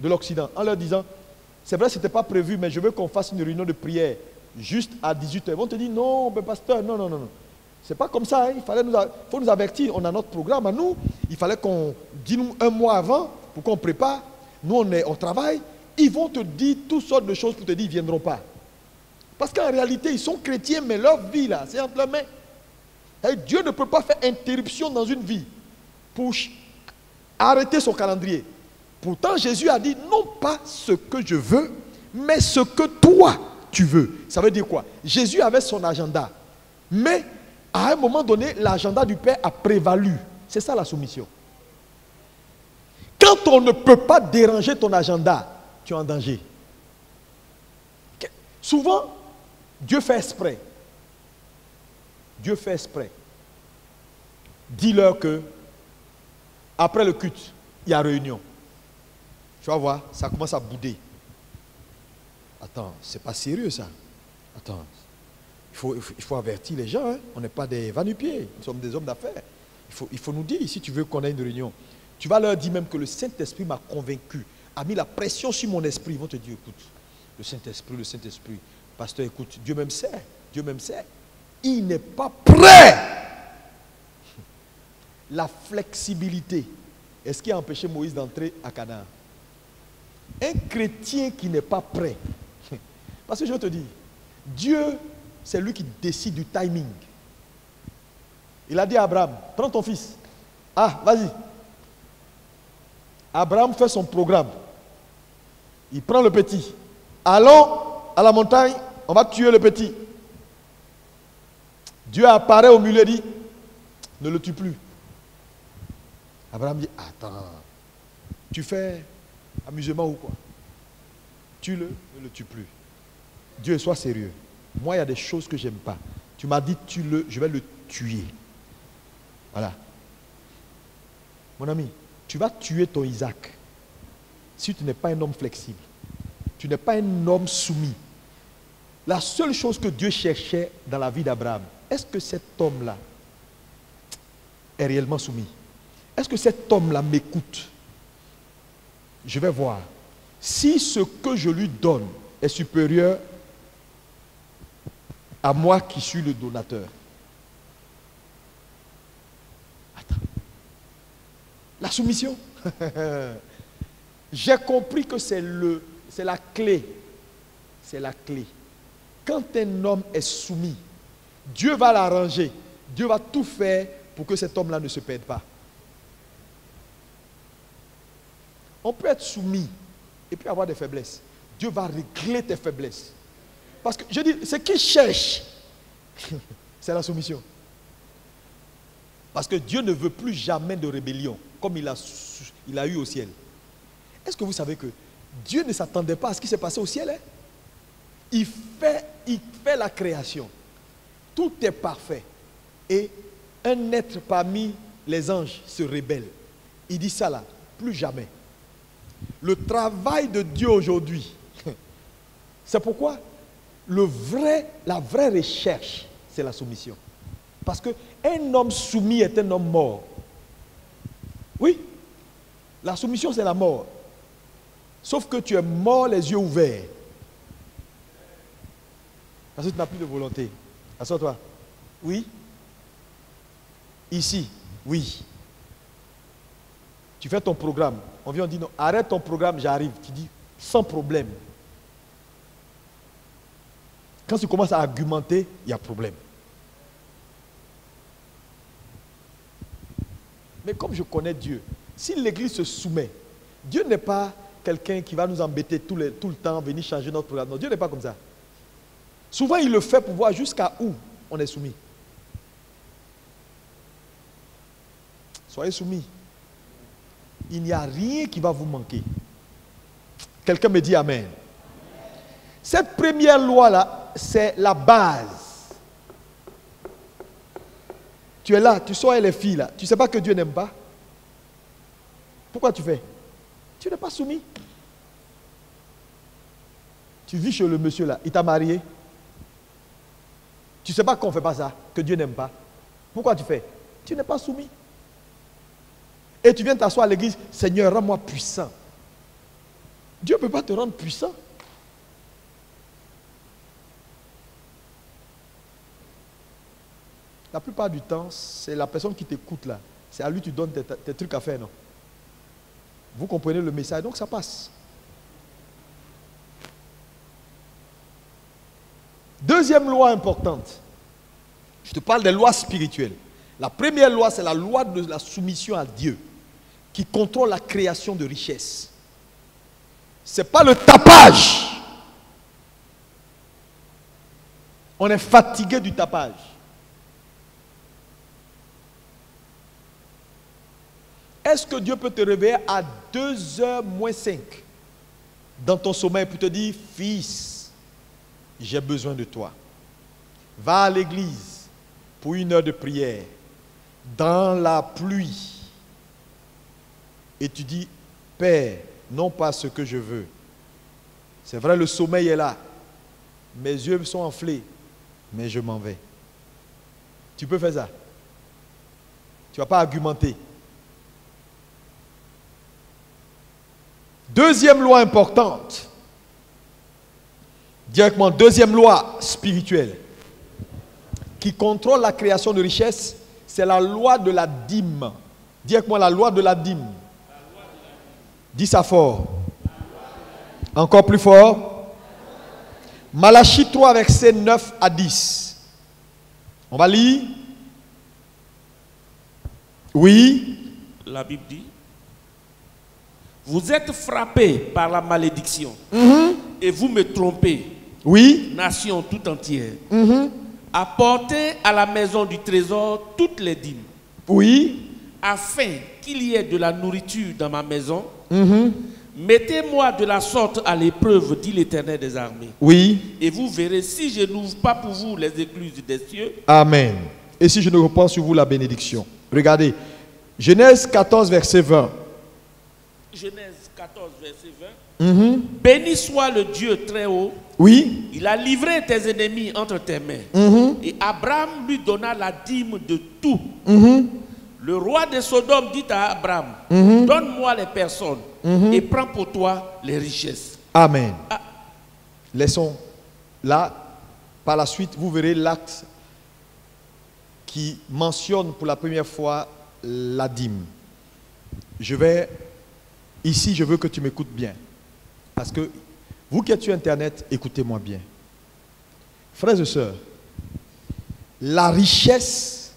l'Occident en leur disant, c'est vrai, ce n'était pas prévu, mais je veux qu'on fasse une réunion de prière juste à 18h. Ils vont te dire, non, mais pasteur, non. C'est pas comme ça, hein. Faut nous avertir, on a notre programme à nous. Il fallait qu'on dise nous un mois avant pour qu'on prépare. Nous, on travaille. Ils vont te dire toutes sortes de choses pour te dire qu'ils ne viendront pas. Parce qu'en réalité, ils sont chrétiens, mais leur vie, là, c'est entre leurs mains. Et Dieu ne peut pas faire interruption dans une vie pour arrêter son calendrier. Pourtant, Jésus a dit, non pas ce que je veux, mais ce que toi, tu veux. Ça veut dire quoi? Jésus avait son agenda. Mais, à un moment donné, l'agenda du Père a prévalu. C'est ça la soumission. Quand on ne peut pas déranger ton agenda, tu es en danger. Souvent, Dieu fait exprès. Dieu fait exprès. Dis-leur que après le culte, il y a réunion. Tu vas voir, ça commence à bouder. Attends, c'est pas sérieux ça. Attends, il faut avertir les gens. Hein. On n'est pas des va-nu-pieds, nous sommes des hommes d'affaires. Il faut nous dire, si tu veux qu'on ait une réunion. Tu vas leur dire même que le Saint-Esprit m'a convaincu, a mis la pression sur mon esprit. Ils vont te dire, écoute, Le Saint-Esprit, le Saint-Esprit. Pasteur, écoute, Dieu même sait. Dieu même sait. Il n'est pas prêt. La flexibilité. Est-ce qui a empêché Moïse d'entrer à Canaan? Un chrétien qui n'est pas prêt. Parce que je te dis, Dieu, c'est lui qui décide du timing. Il a dit à Abraham, prends ton fils. Ah, vas-y. Abraham fait son programme. Il prend le petit. Allons à la montagne, on va tuer le petit. Dieu apparaît au milieu et dit, ne le tue plus. Abraham dit, attends, tu fais amusement ou quoi? Tue-le, ne le tue plus. Dieu, sois sérieux. Moi, il y a des choses que j'aime pas. Tu m'as dit, tue-le, je vais le tuer. Voilà. Mon ami, tu vas tuer ton Isaac si tu n'es pas un homme flexible. Tu n'es pas un homme soumis. La seule chose que Dieu cherchait dans la vie d'Abraham, est-ce que cet homme-là est réellement soumis? Est-ce que cet homme-là m'écoute? Je vais voir. Si ce que je lui donne est supérieur à moi qui suis le donateur. Attends. La soumission. J'ai compris que c'est la clé. C'est la clé. Quand un homme est soumis, Dieu va l'arranger. Dieu va tout faire pour que cet homme-là ne se perde pas. On peut être soumis et puis avoir des faiblesses. Dieu va régler tes faiblesses. Parce que je dis, ce qu'il cherche, c'est la soumission. Parce que Dieu ne veut plus jamais de rébellion, comme il a eu au ciel. Est-ce que vous savez que Dieu ne s'attendait pas à ce qui s'est passé au ciel? Il fait la création. Tout est parfait. Et un être parmi les anges se rebelle. Il dit ça là, plus jamais. Le travail de Dieu aujourd'hui, c'est pourquoi la vraie recherche, c'est la soumission. Parce qu'un homme soumis est un homme mort. Oui, la soumission c'est la mort. Sauf que tu es mort les yeux ouverts. Parce que tu n'as plus de volonté. Assois-toi. Oui. Ici. Oui. Tu fais ton programme. On vient, on dit non, arrête ton programme, j'arrive. Tu dis sans problème. Quand tu commences à argumenter, il y a problème. Mais comme je connais Dieu, si l'Église se soumet, Dieu n'est pas quelqu'un qui va nous embêter tout le temps, venir changer notre programme. Non, Dieu n'est pas comme ça. Souvent, il le fait pour voir jusqu'à où on est soumis. Soyez soumis. Il n'y a rien qui va vous manquer. Quelqu'un me dit Amen. Cette première loi-là, c'est la base. Tu es là, tu sors avec les filles là. Tu ne sais pas que Dieu n'aime pas. Pourquoi tu fais? Tu n'es pas soumis. Tu vis chez le monsieur là, il t'a marié. Tu ne sais pas qu'on ne fait pas ça, que Dieu n'aime pas. Pourquoi tu fais? Tu n'es pas soumis. Et tu viens t'asseoir à l'église, Seigneur, rends-moi puissant. Dieu ne peut pas te rendre puissant. La plupart du temps, c'est la personne qui t'écoute là. C'est à lui que tu donnes tes trucs à faire, non? Vous comprenez le message, donc ça passe. Deuxième loi importante. Je te parle des lois spirituelles. La première loi, c'est la loi de la soumission à Dieu, qui contrôle la création de richesses. Ce n'est pas le tapage. On est fatigué du tapage. Est-ce que Dieu peut te réveiller à 2h moins 5 dans ton sommeil pour te dire, fils, j'ai besoin de toi. Va à l'église pour 1 heure de prière, dans la pluie. Et tu dis, Père, non pas ce que je veux. C'est vrai, le sommeil est là. Mes yeux sont enflés, mais je m'en vais. Tu peux faire ça. Tu ne vas pas argumenter. Deuxième loi importante. Directement, deuxième loi spirituelle qui contrôle la création de richesses, c'est la loi de la dîme. Directement, la loi de la dîme. Dis ça fort. Encore plus fort. Malachie 3, versets 9 à 10. On va lire. Oui. La Bible dit, vous êtes frappés par la malédiction et vous me trompez, Oui. nation tout entière. Apportez à la maison du trésor toutes les dîmes, Oui. afin qu'il y ait de la nourriture dans ma maison. Mettez-moi de la sorte à l'épreuve, dit l'Éternel des armées. Oui. Et vous verrez si je n'ouvre pas pour vous les écluses des cieux. Amen. Et si je ne reprends sur vous la bénédiction. Regardez. Genèse 14, verset 20. Genèse 14, verset 20. Béni soit le Dieu très haut. Oui. Il a livré tes ennemis entre tes mains. Et Abraham lui donna la dîme de tout. Le roi de Sodome dit à Abraham, donne-moi les personnes et prends pour toi les richesses. Amen. Laissons là. Par la suite, vous verrez l'acte qui mentionne pour la première fois la dîme. Ici, je veux que tu m'écoutes bien. Parce que vous qui êtes sur Internet, écoutez-moi bien. Frères et sœurs, la richesse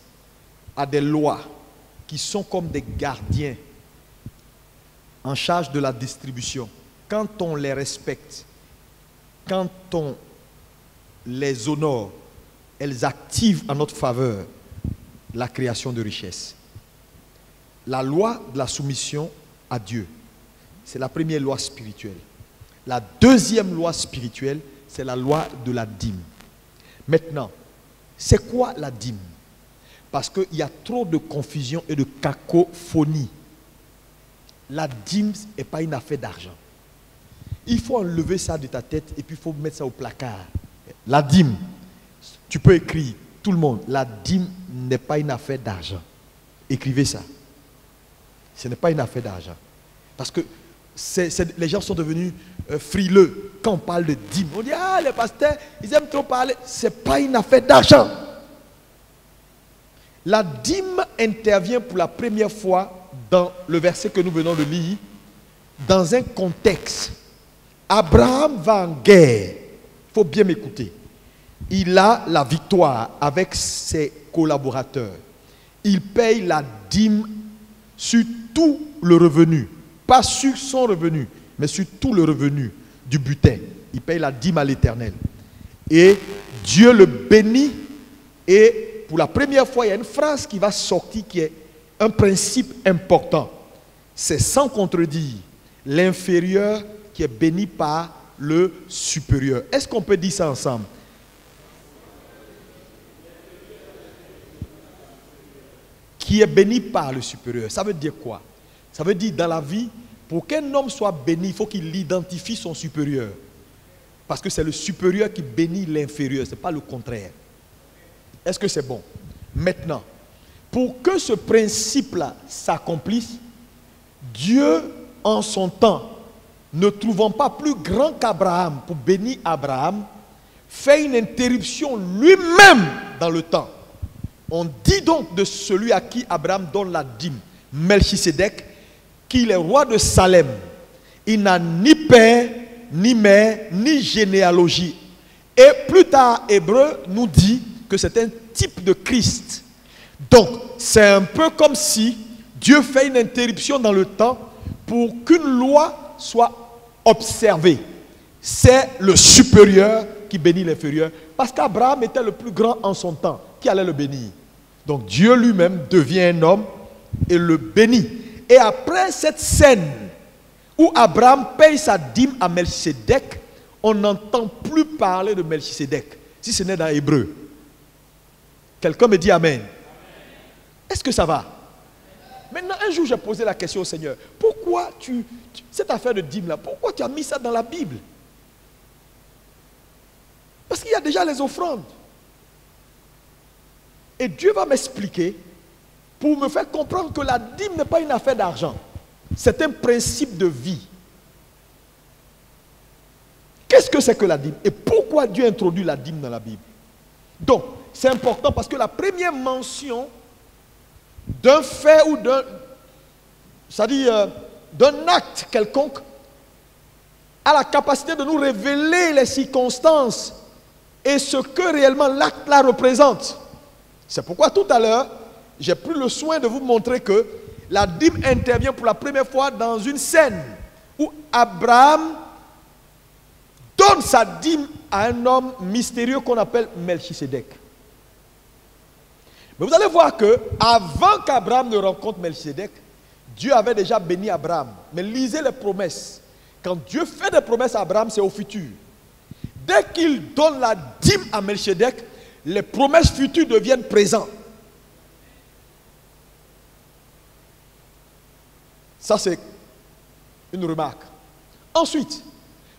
a des lois qui sont comme des gardiens en charge de la distribution. Quand on les respecte, quand on les honore, elles activent en notre faveur la création de richesses. La loi de la soumission à Dieu, c'est la première loi spirituelle. La deuxième loi spirituelle, c'est la loi de la dîme. Maintenant, c'est quoi la dîme? Parce qu'il y a trop de confusion et de cacophonie. La dîme n'est pas une affaire d'argent. Il faut enlever ça de ta tête et puis il faut mettre ça au placard. La dîme, tu peux écrire, tout le monde, la dîme n'est pas une affaire d'argent. Écrivez ça. Ce n'est pas une affaire d'argent. Parce que les gens sont devenus frileux quand on parle de dîme. On dit, ah, les pasteurs, ils aiment trop parler. Ce n'est pas une affaire d'argent. La dîme intervient pour la première fois dans le verset que nous venons de lire, dans un contexte. Abraham va en guerre. Il faut bien m'écouter. Il a la victoire avec ses collaborateurs. Il paye la dîme sur tout le revenu. Pas sur son revenu, mais sur tout le revenu du butin. Il paye la dîme à l'Éternel. Et Dieu le bénit. Et pour la première fois, il y a une phrase qui va sortir qui est un principe important. C'est sans contredire l'inférieur qui est béni par le supérieur. Est-ce qu'on peut dire ça ensemble? Qui est béni par le supérieur. Ça veut dire quoi? Ça veut dire dans la vie, pour qu'un homme soit béni, il faut qu'il identifie son supérieur. Parce que c'est le supérieur qui bénit l'inférieur, ce n'est pas le contraire. Est-ce que c'est bon? Maintenant, pour que ce principe-là s'accomplisse, Dieu, en son temps, ne trouvant pas plus grand qu'Abraham pour bénir Abraham, fait une interruption lui-même dans le temps. On dit donc de celui à qui Abraham donne la dîme, Melchisédek, qu'il est roi de Salem. Il n'a ni père, ni mère, ni généalogie. Et plus tard, Hébreu nous dit que c'est un type de Christ. Donc, c'est un peu comme si Dieu fait une interruption dans le temps pour qu'une loi soit observée. C'est le supérieur qui bénit l'inférieur. Parce qu'Abraham était le plus grand en son temps. Qui allait le bénir? Donc Dieu lui-même devient un homme et le bénit. Et après cette scène où Abraham paye sa dîme à Melchisédek, on n'entend plus parler de Melchisédek, si ce n'est dans Hébreu. Quelqu'un me dit Amen. Est-ce que ça va? Maintenant, un jour, j'ai posé la question au Seigneur. Pourquoi cette affaire de dîme là, pourquoi tu as mis ça dans la Bible? Parce qu'il y a déjà les offrandes. Et Dieu va m'expliquer pour me faire comprendre que la dîme n'est pas une affaire d'argent. C'est un principe de vie. qu'est-ce que c'est que la dîme et pourquoi Dieu introduit la dîme dans la Bible? Donc, c'est important parce que la première mention d'un fait ou c'est-à-dire d'un acte quelconque a la capacité de nous révéler les circonstances et ce que réellement l'acte là représente. C'est pourquoi tout à l'heure, j'ai pris le soin de vous montrer que la dîme intervient pour la première fois dans une scène où Abraham donne sa dîme à un homme mystérieux qu'on appelle Melchisédek. Mais vous allez voir que avant qu'Abraham ne rencontre Melchisédek, Dieu avait déjà béni Abraham. Mais lisez les promesses. Quand Dieu fait des promesses à Abraham, c'est au futur. Dès qu'il donne la dîme à Melchisédek, les promesses futures deviennent présentes. Ça, c'est une remarque. Ensuite,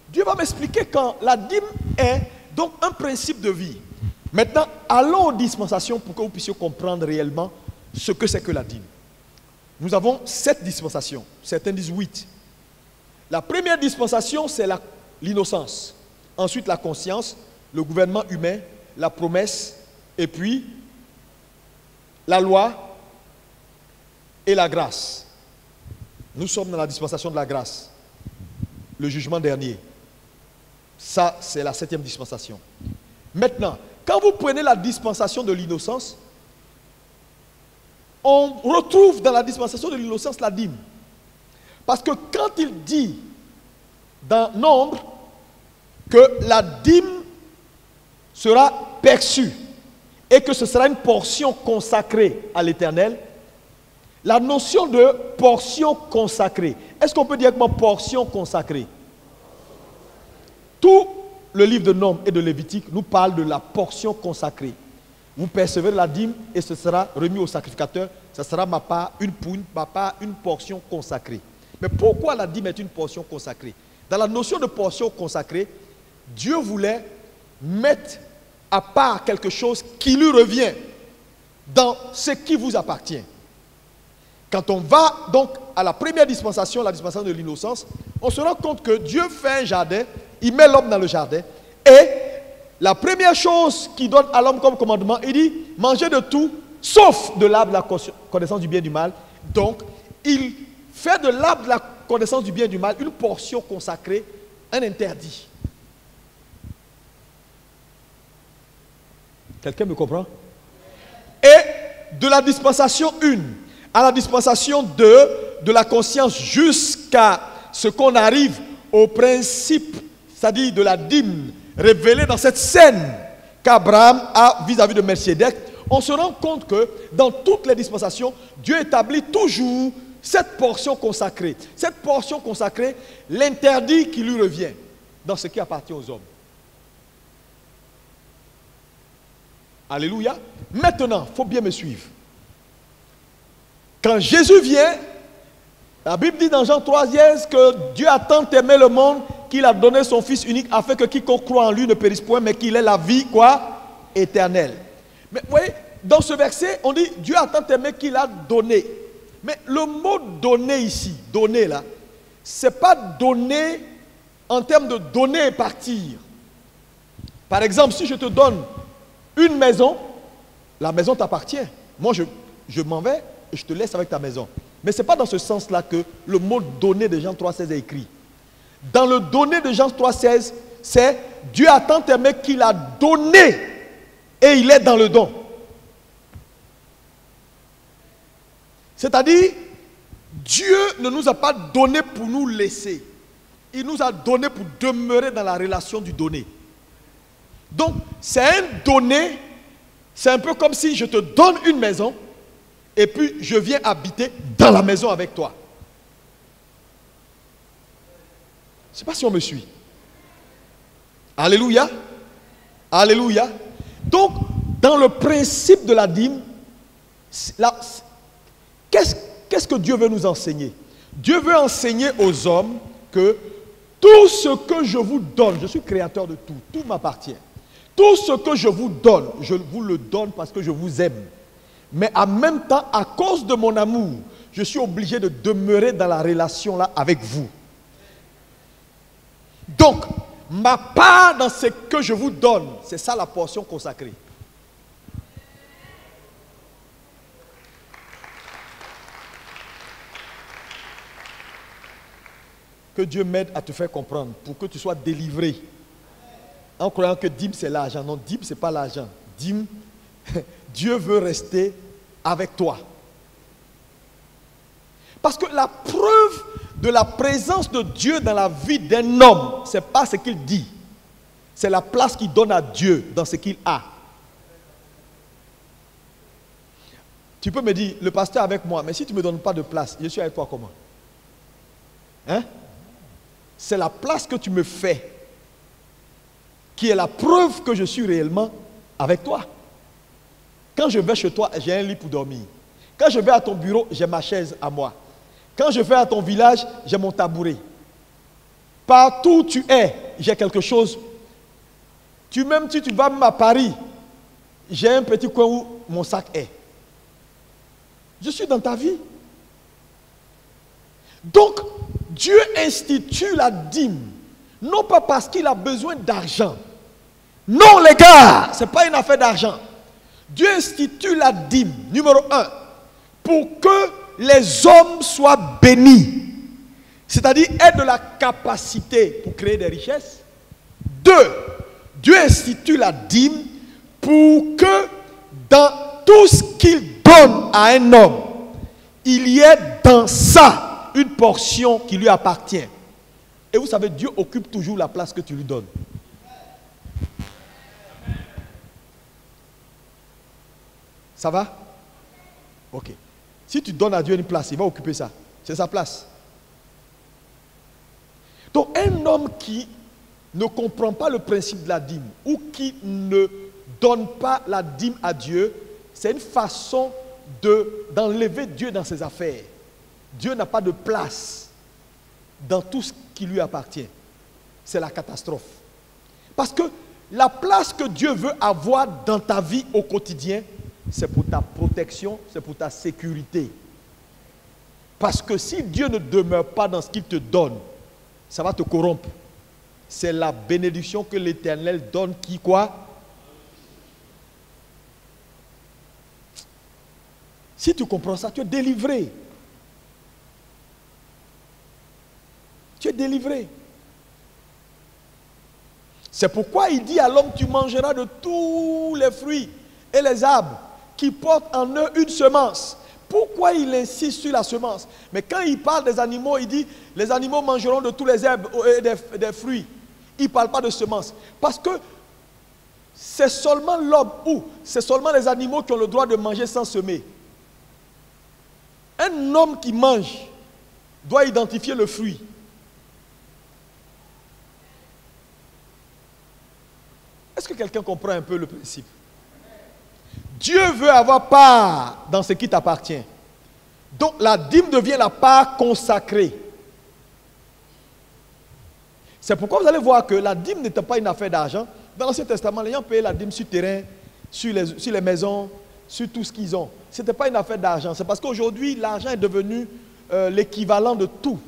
Dieu va m'expliquer quand la dîme est donc un principe de vie. Maintenant, allons aux dispensations pour que vous puissiez comprendre réellement ce que c'est que la dîme. Nous avons 7 dispensations. Certains disent 8. La première dispensation, c'est l'innocence. Ensuite, la conscience, le gouvernement humain, la promesse, et puis la loi et la grâce. Nous sommes dans la dispensation de la grâce. Le jugement dernier. Ça, c'est la 7e dispensation. Maintenant, quand vous prenez la dispensation de l'innocence, on retrouve dans la dispensation de l'innocence la dîme. Parce que quand il dit dans Nombre que la dîme sera perçue et que ce sera une portion consacrée à l'Éternel, la notion de portion consacrée, est-ce qu'on peut dire comment portion consacrée? Tout le livre de Nombre et de Lévitique nous parle de la portion consacrée. Vous percevez la dîme et ce sera remis au sacrificateur. Ce sera ma part, une poune, ma part, une portion consacrée. Mais pourquoi la dîme est une portion consacrée? Dans la notion de portion consacrée, Dieu voulait mettre à part quelque chose qui lui revient dans ce qui vous appartient. Quand on va donc à la première dispensation, la dispensation de l'innocence, on se rend compte que Dieu fait un jardin, il met l'homme dans le jardin, et la première chose qu'il donne à l'homme comme commandement, il dit, mangez de tout, sauf de l'arbre de la connaissance du bien et du mal. Donc, il fait de l'arbre de la connaissance du bien et du mal une portion consacrée, un interdit. Quelqu'un me comprend? Et de la dispensation 1 à la dispensation 2 de la conscience jusqu'à ce qu'on arrive au principe, c'est-à-dire de la dîme révélée dans cette scène qu'Abraham a vis-à-vis de Melchisédek, on se rend compte que dans toutes les dispensations, Dieu établit toujours cette portion consacrée. Cette portion consacrée, l'interdit qui lui revient dans ce qui appartient aux hommes. Alléluia. Maintenant, il faut bien me suivre. Quand Jésus vient, la Bible dit dans Jean 3,16 que Dieu a tant aimé le monde qu'il a donné son Fils unique afin que quiconque croit en lui ne périsse point, mais qu'il ait la vie, quoi? Éternelle. Mais vous voyez, dans ce verset, on dit Dieu a tant aimé qu'il a donné. Mais le mot donner ici, donner là, ce n'est pas donner en termes de donner et partir. Par exemple, si je te donne une maison, la maison t'appartient. Moi, je m'en vais et je te laisse avec ta maison. Mais ce n'est pas dans ce sens-là que le mot donner de Jean 3,16 est écrit. Dans le donner de Jean 3,16, c'est Dieu a tant aimé qu'il a donné et il est dans le don. C'est-à-dire, Dieu ne nous a pas donné pour nous laisser. Il nous a donné pour demeurer dans la relation du donné. Donc, c'est un donné, c'est un peu comme si je te donne une maison et puis je viens habiter dans la maison avec toi. Je ne sais pas si on me suit. Alléluia. Alléluia. Donc, dans le principe de la dîme, qu'est-ce que Dieu veut nous enseigner? Dieu veut enseigner aux hommes que tout ce que je vous donne, je suis créateur de tout, tout m'appartient. Tout ce que je vous donne, je vous le donne parce que je vous aime. Mais en même temps, à cause de mon amour, je suis obligé de demeurer dans la relation là avec vous. Donc, ma part dans ce que je vous donne, c'est ça la portion consacrée. Que Dieu m'aide à te faire comprendre pour que tu sois délivré. En croyant que dîme c'est l'argent. Non, dîme c'est pas l'argent. Dîme, Dieu veut rester avec toi. Parce que la preuve de la présence de Dieu dans la vie d'un homme, ce n'est pas ce qu'il dit. C'est la place qu'il donne à Dieu dans ce qu'il a. Tu peux me dire, le pasteur est avec moi, mais si tu ne me donnes pas de place, je suis avec toi comment? Hein? C'est la place que tu me fais qui est la preuve que je suis réellement avec toi. Quand je vais chez toi, j'ai un lit pour dormir. Quand je vais à ton bureau, j'ai ma chaise à moi. Quand je vais à ton village, j'ai mon tabouret. Partout où tu es, j'ai quelque chose. Même si tu vas même à Paris, j'ai un petit coin où mon sac est. Je suis dans ta vie. Donc, Dieu institue la dîme, non pas parce qu'il a besoin d'argent. Non, les gars, ce n'est pas une affaire d'argent. Dieu institue la dîme, numéro 1, pour que les hommes soient bénis. C'est-à-dire, aient de la capacité pour créer des richesses. 2, Dieu institue la dîme pour que dans tout ce qu'il donne à un homme, il y ait dans ça une portion qui lui appartient. Et vous savez, Dieu occupe toujours la place que tu lui donnes. Ça va? Ok. Si tu donnes à Dieu une place, il va occuper ça. C'est sa place. Donc un homme qui ne comprend pas le principe de la dîme ou qui ne donne pas la dîme à Dieu, c'est une façon d'enlever Dieu dans ses affaires. Dieu n'a pas de place dans tout ce qui lui appartient. C'est la catastrophe. Parce que la place que Dieu veut avoir dans ta vie au quotidien, c'est pour ta protection, c'est pour ta sécurité. Parce que si Dieu ne demeure pas dans ce qu'il te donne, ça va te corrompre. C'est la bénédiction que l'Éternel donne qui quoi? Si tu comprends ça, tu es délivré. Tu es délivré. C'est pourquoi il dit à l'homme, tu mangeras de tous les fruits et les arbres qui portent en eux une semence. Pourquoi il insiste sur la semence? Mais quand il parle des animaux, il dit, les animaux mangeront de tous les herbes et des fruits. Il ne parle pas de semence. Parce que c'est seulement l'homme ou c'est seulement les animaux qui ont le droit de manger sans semer. Un homme qui mange doit identifier le fruit. Est-ce que quelqu'un comprend un peu le principe? Dieu veut avoir part dans ce qui t'appartient. Donc la dîme devient la part consacrée. C'est pourquoi vous allez voir que la dîme n'était pas une affaire d'argent. Dans l'Ancien Testament, les gens payaient la dîme sur terrain, sur les maisons, sur tout ce qu'ils ont. Ce n'était pas une affaire d'argent. C'est parce qu'aujourd'hui, l'argent est devenu l'équivalent de tout.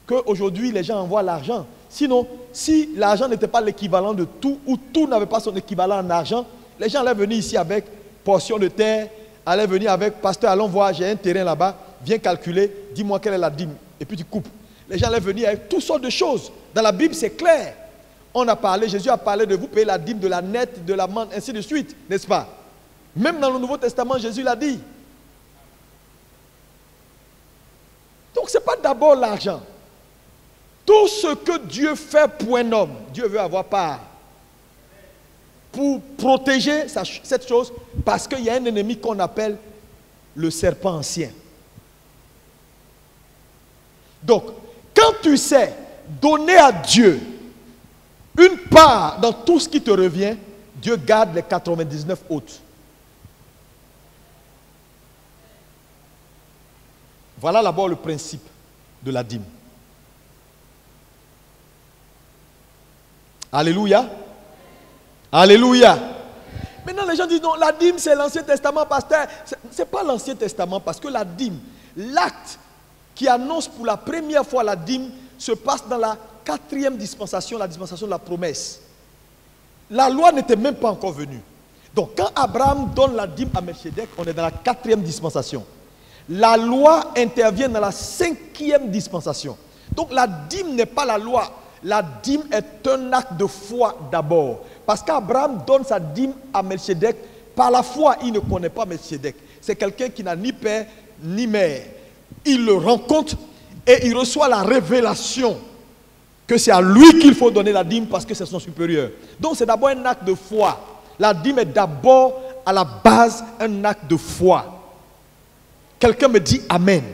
Qu'aujourd'hui, les gens envoient l'argent. Sinon, si l'argent n'était pas l'équivalent de tout, ou tout n'avait pas son équivalent en argent, les gens allaient venir ici avec portion de terre, allaient venir avec, pasteur, allons voir, j'ai un terrain là-bas, viens calculer, dis-moi quelle est la dîme, et puis tu coupes. Les gens allaient venir avec toutes sortes de choses. Dans la Bible, c'est clair. On a parlé, Jésus a parlé de vous payer la dîme de la nette, de la menthe, ainsi de suite, n'est-ce pas? Même dans le Nouveau Testament, Jésus l'a dit. Donc, ce n'est pas d'abord l'argent. Tout ce que Dieu fait pour un homme, Dieu veut avoir part. Pour protéger cette chose, parce qu'il y a un ennemi qu'on appelle le serpent ancien. Donc, quand tu sais donner à Dieu une part dans tout ce qui te revient, Dieu garde les 99 autres. Voilà d'abord le principe de la dîme. Alléluia. Alléluia. Maintenant, les gens disent non, la dîme c'est l'Ancien Testament, pasteur. Ce n'est pas l'Ancien Testament parce que la dîme, l'acte qui annonce pour la première fois la dîme se passe dans la 4e dispensation, la dispensation de la promesse. La loi n'était même pas encore venue. Donc quand Abraham donne la dîme à Melchizedek, on est dans la 4e dispensation. La loi intervient dans la 5e dispensation. Donc la dîme n'est pas la loi. La dîme est un acte de foi d'abord. Parce qu'Abraham donne sa dîme à Melchizedek par la foi. Il ne connaît pas Melchizedek. C'est quelqu'un qui n'a ni père ni mère. Il le rencontre et il reçoit la révélation que c'est à lui qu'il faut donner la dîme parce que c'est son supérieur. Donc c'est d'abord un acte de foi. La dîme est d'abord à la base un acte de foi. Quelqu'un me dit Amen.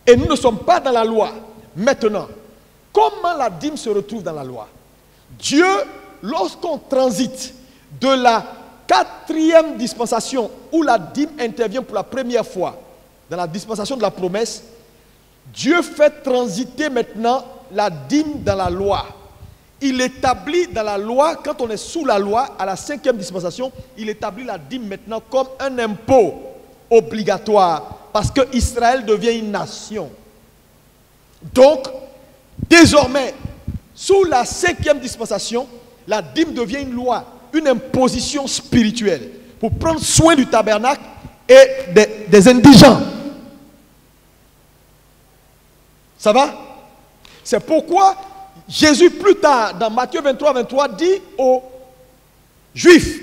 Et nous ne sommes pas dans la loi. Maintenant, comment la dîme se retrouve dans la loi? Dieu, lorsqu'on transite de la 4e dispensation où la dîme intervient pour la première fois, dans la dispensation de la promesse, Dieu fait transiter maintenant la dîme dans la loi. Il établit dans la loi, quand on est sous la loi, à la 5e dispensation, il établit la dîme maintenant comme un impôt obligatoire, parce que Israël devient une nation. Donc, désormais, sous la 5e dispensation, la dîme devient une loi, une imposition spirituelle, pour prendre soin du tabernacle et des indigents. Ça va? C'est pourquoi Jésus, plus tard, dans Matthieu 23, dit aux Juifs,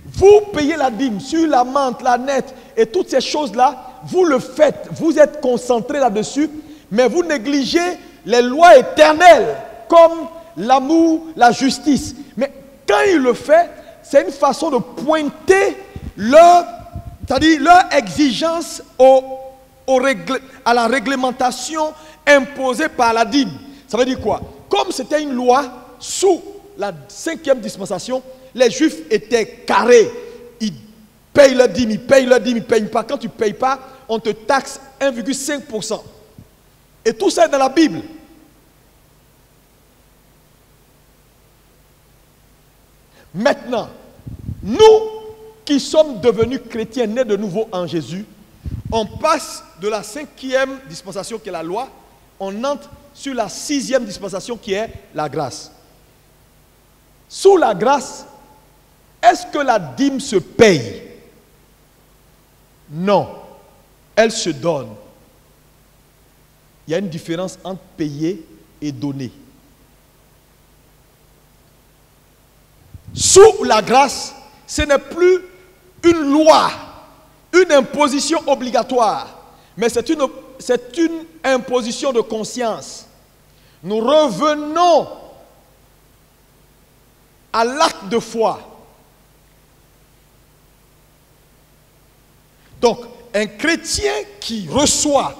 vous payez la dîme sur la menthe, la nette et toutes ces choses-là, vous le faites, vous êtes concentrés là-dessus, mais vous négligez les lois éternelles comme l'amour, la justice. Mais quand il le fait, c'est une façon de pointer leur exigence à la réglementation imposée par la dîme. Ça veut dire quoi? Comme c'était une loi sous la 5e dispensation, les Juifs étaient carrés. Ils payent leur dîme, ils payent leur dîme, ils ne payent pas. Quand tu ne payes pas, on te taxe 1,5%. Et tout ça est dans la Bible. Maintenant, nous qui sommes devenus chrétiens, nés de nouveau en Jésus, on passe de la 5e dispensation qui est la loi, on entre sur la 6e dispensation qui est la grâce. Sous la grâce, est-ce que la dîme se paye? Non, elle se donne. Il y a une différence entre payer et donner. Sous la grâce, ce n'est plus une loi, une imposition obligatoire, mais c'est une imposition de conscience. Nous revenons à l'acte de foi. Donc, un chrétien qui reçoit,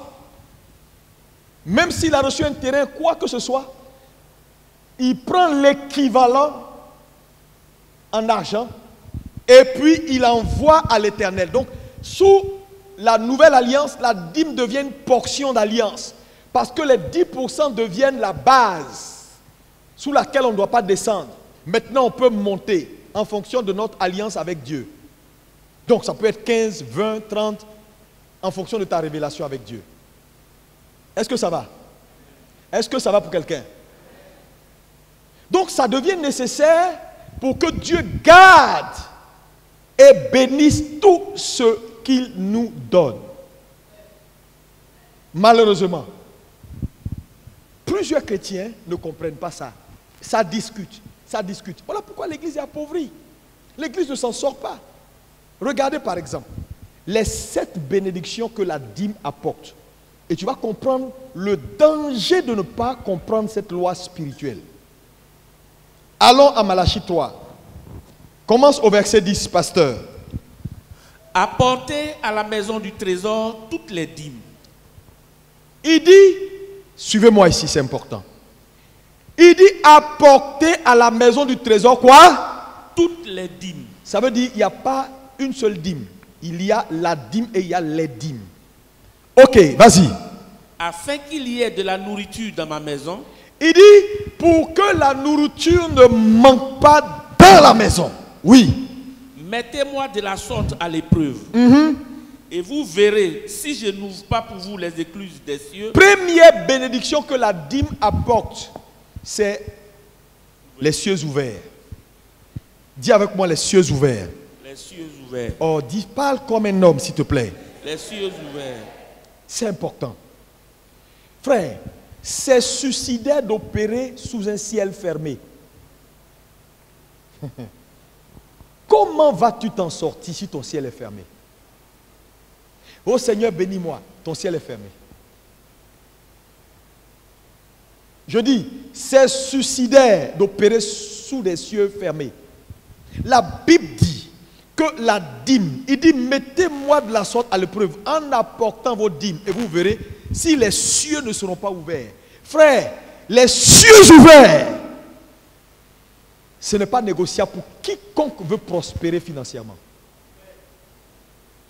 même s'il a reçu un terrain, quoi que ce soit, il prend l'équivalent en argent et puis il envoie à l'Éternel. Donc, sous la nouvelle alliance, la dîme devient une portion d'alliance parce que les 10% deviennent la base sous laquelle on ne doit pas descendre. Maintenant, on peut monter en fonction de notre alliance avec Dieu. Donc, ça peut être 15, 20, 30 en fonction de ta révélation avec Dieu. Est-ce que ça va? Est-ce que ça va pour quelqu'un? Donc, ça devient nécessaire pour que Dieu garde et bénisse tout ce qu'il nous donne. Malheureusement, plusieurs chrétiens ne comprennent pas ça. Ça discute, ça discute. Voilà pourquoi l'Église est appauvrie. L'Église ne s'en sort pas. Regardez par exemple les 7 bénédictions que la dîme apporte. Et tu vas comprendre le danger de ne pas comprendre cette loi spirituelle. Allons à Malachie 3. Commence au verset 10, pasteur. Apportez à la maison du trésor toutes les dîmes. Il dit, suivez-moi ici, c'est important. Il dit, apportez à la maison du trésor quoi? Toutes les dîmes. Ça veut dire, il n'y a pas une seule dîme. Il y a la dîme et il y a les dîmes. Ok, vas-y. Afin qu'il y ait de la nourriture dans ma maison. Il dit, pour que la nourriture ne manque pas dans la maison. Oui. Mettez-moi de la sorte à l'épreuve. Et vous verrez si je n'ouvre pas pour vous les écluses des cieux. Première bénédiction que la dîme apporte. c'est les cieux ouverts. Dis avec moi les cieux ouverts. Les cieux ouverts. Oh, dis, parle comme un homme, s'il te plaît. Les cieux ouverts. C'est important. Frère, c'est suicidaire d'opérer sous un ciel fermé. Comment vas-tu t'en sortir si ton ciel est fermé? Oh Seigneur, bénis-moi, ton ciel est fermé. Je dis, c'est suicidaire d'opérer sous des cieux fermés. La Bible dit que la dîme, il dit, mettez-moi de la sorte à l'épreuve en apportant vos dîmes et vous verrez si les cieux ne seront pas ouverts. Frère, les cieux ouverts, ce n'est pas négociable pour quiconque veut prospérer financièrement.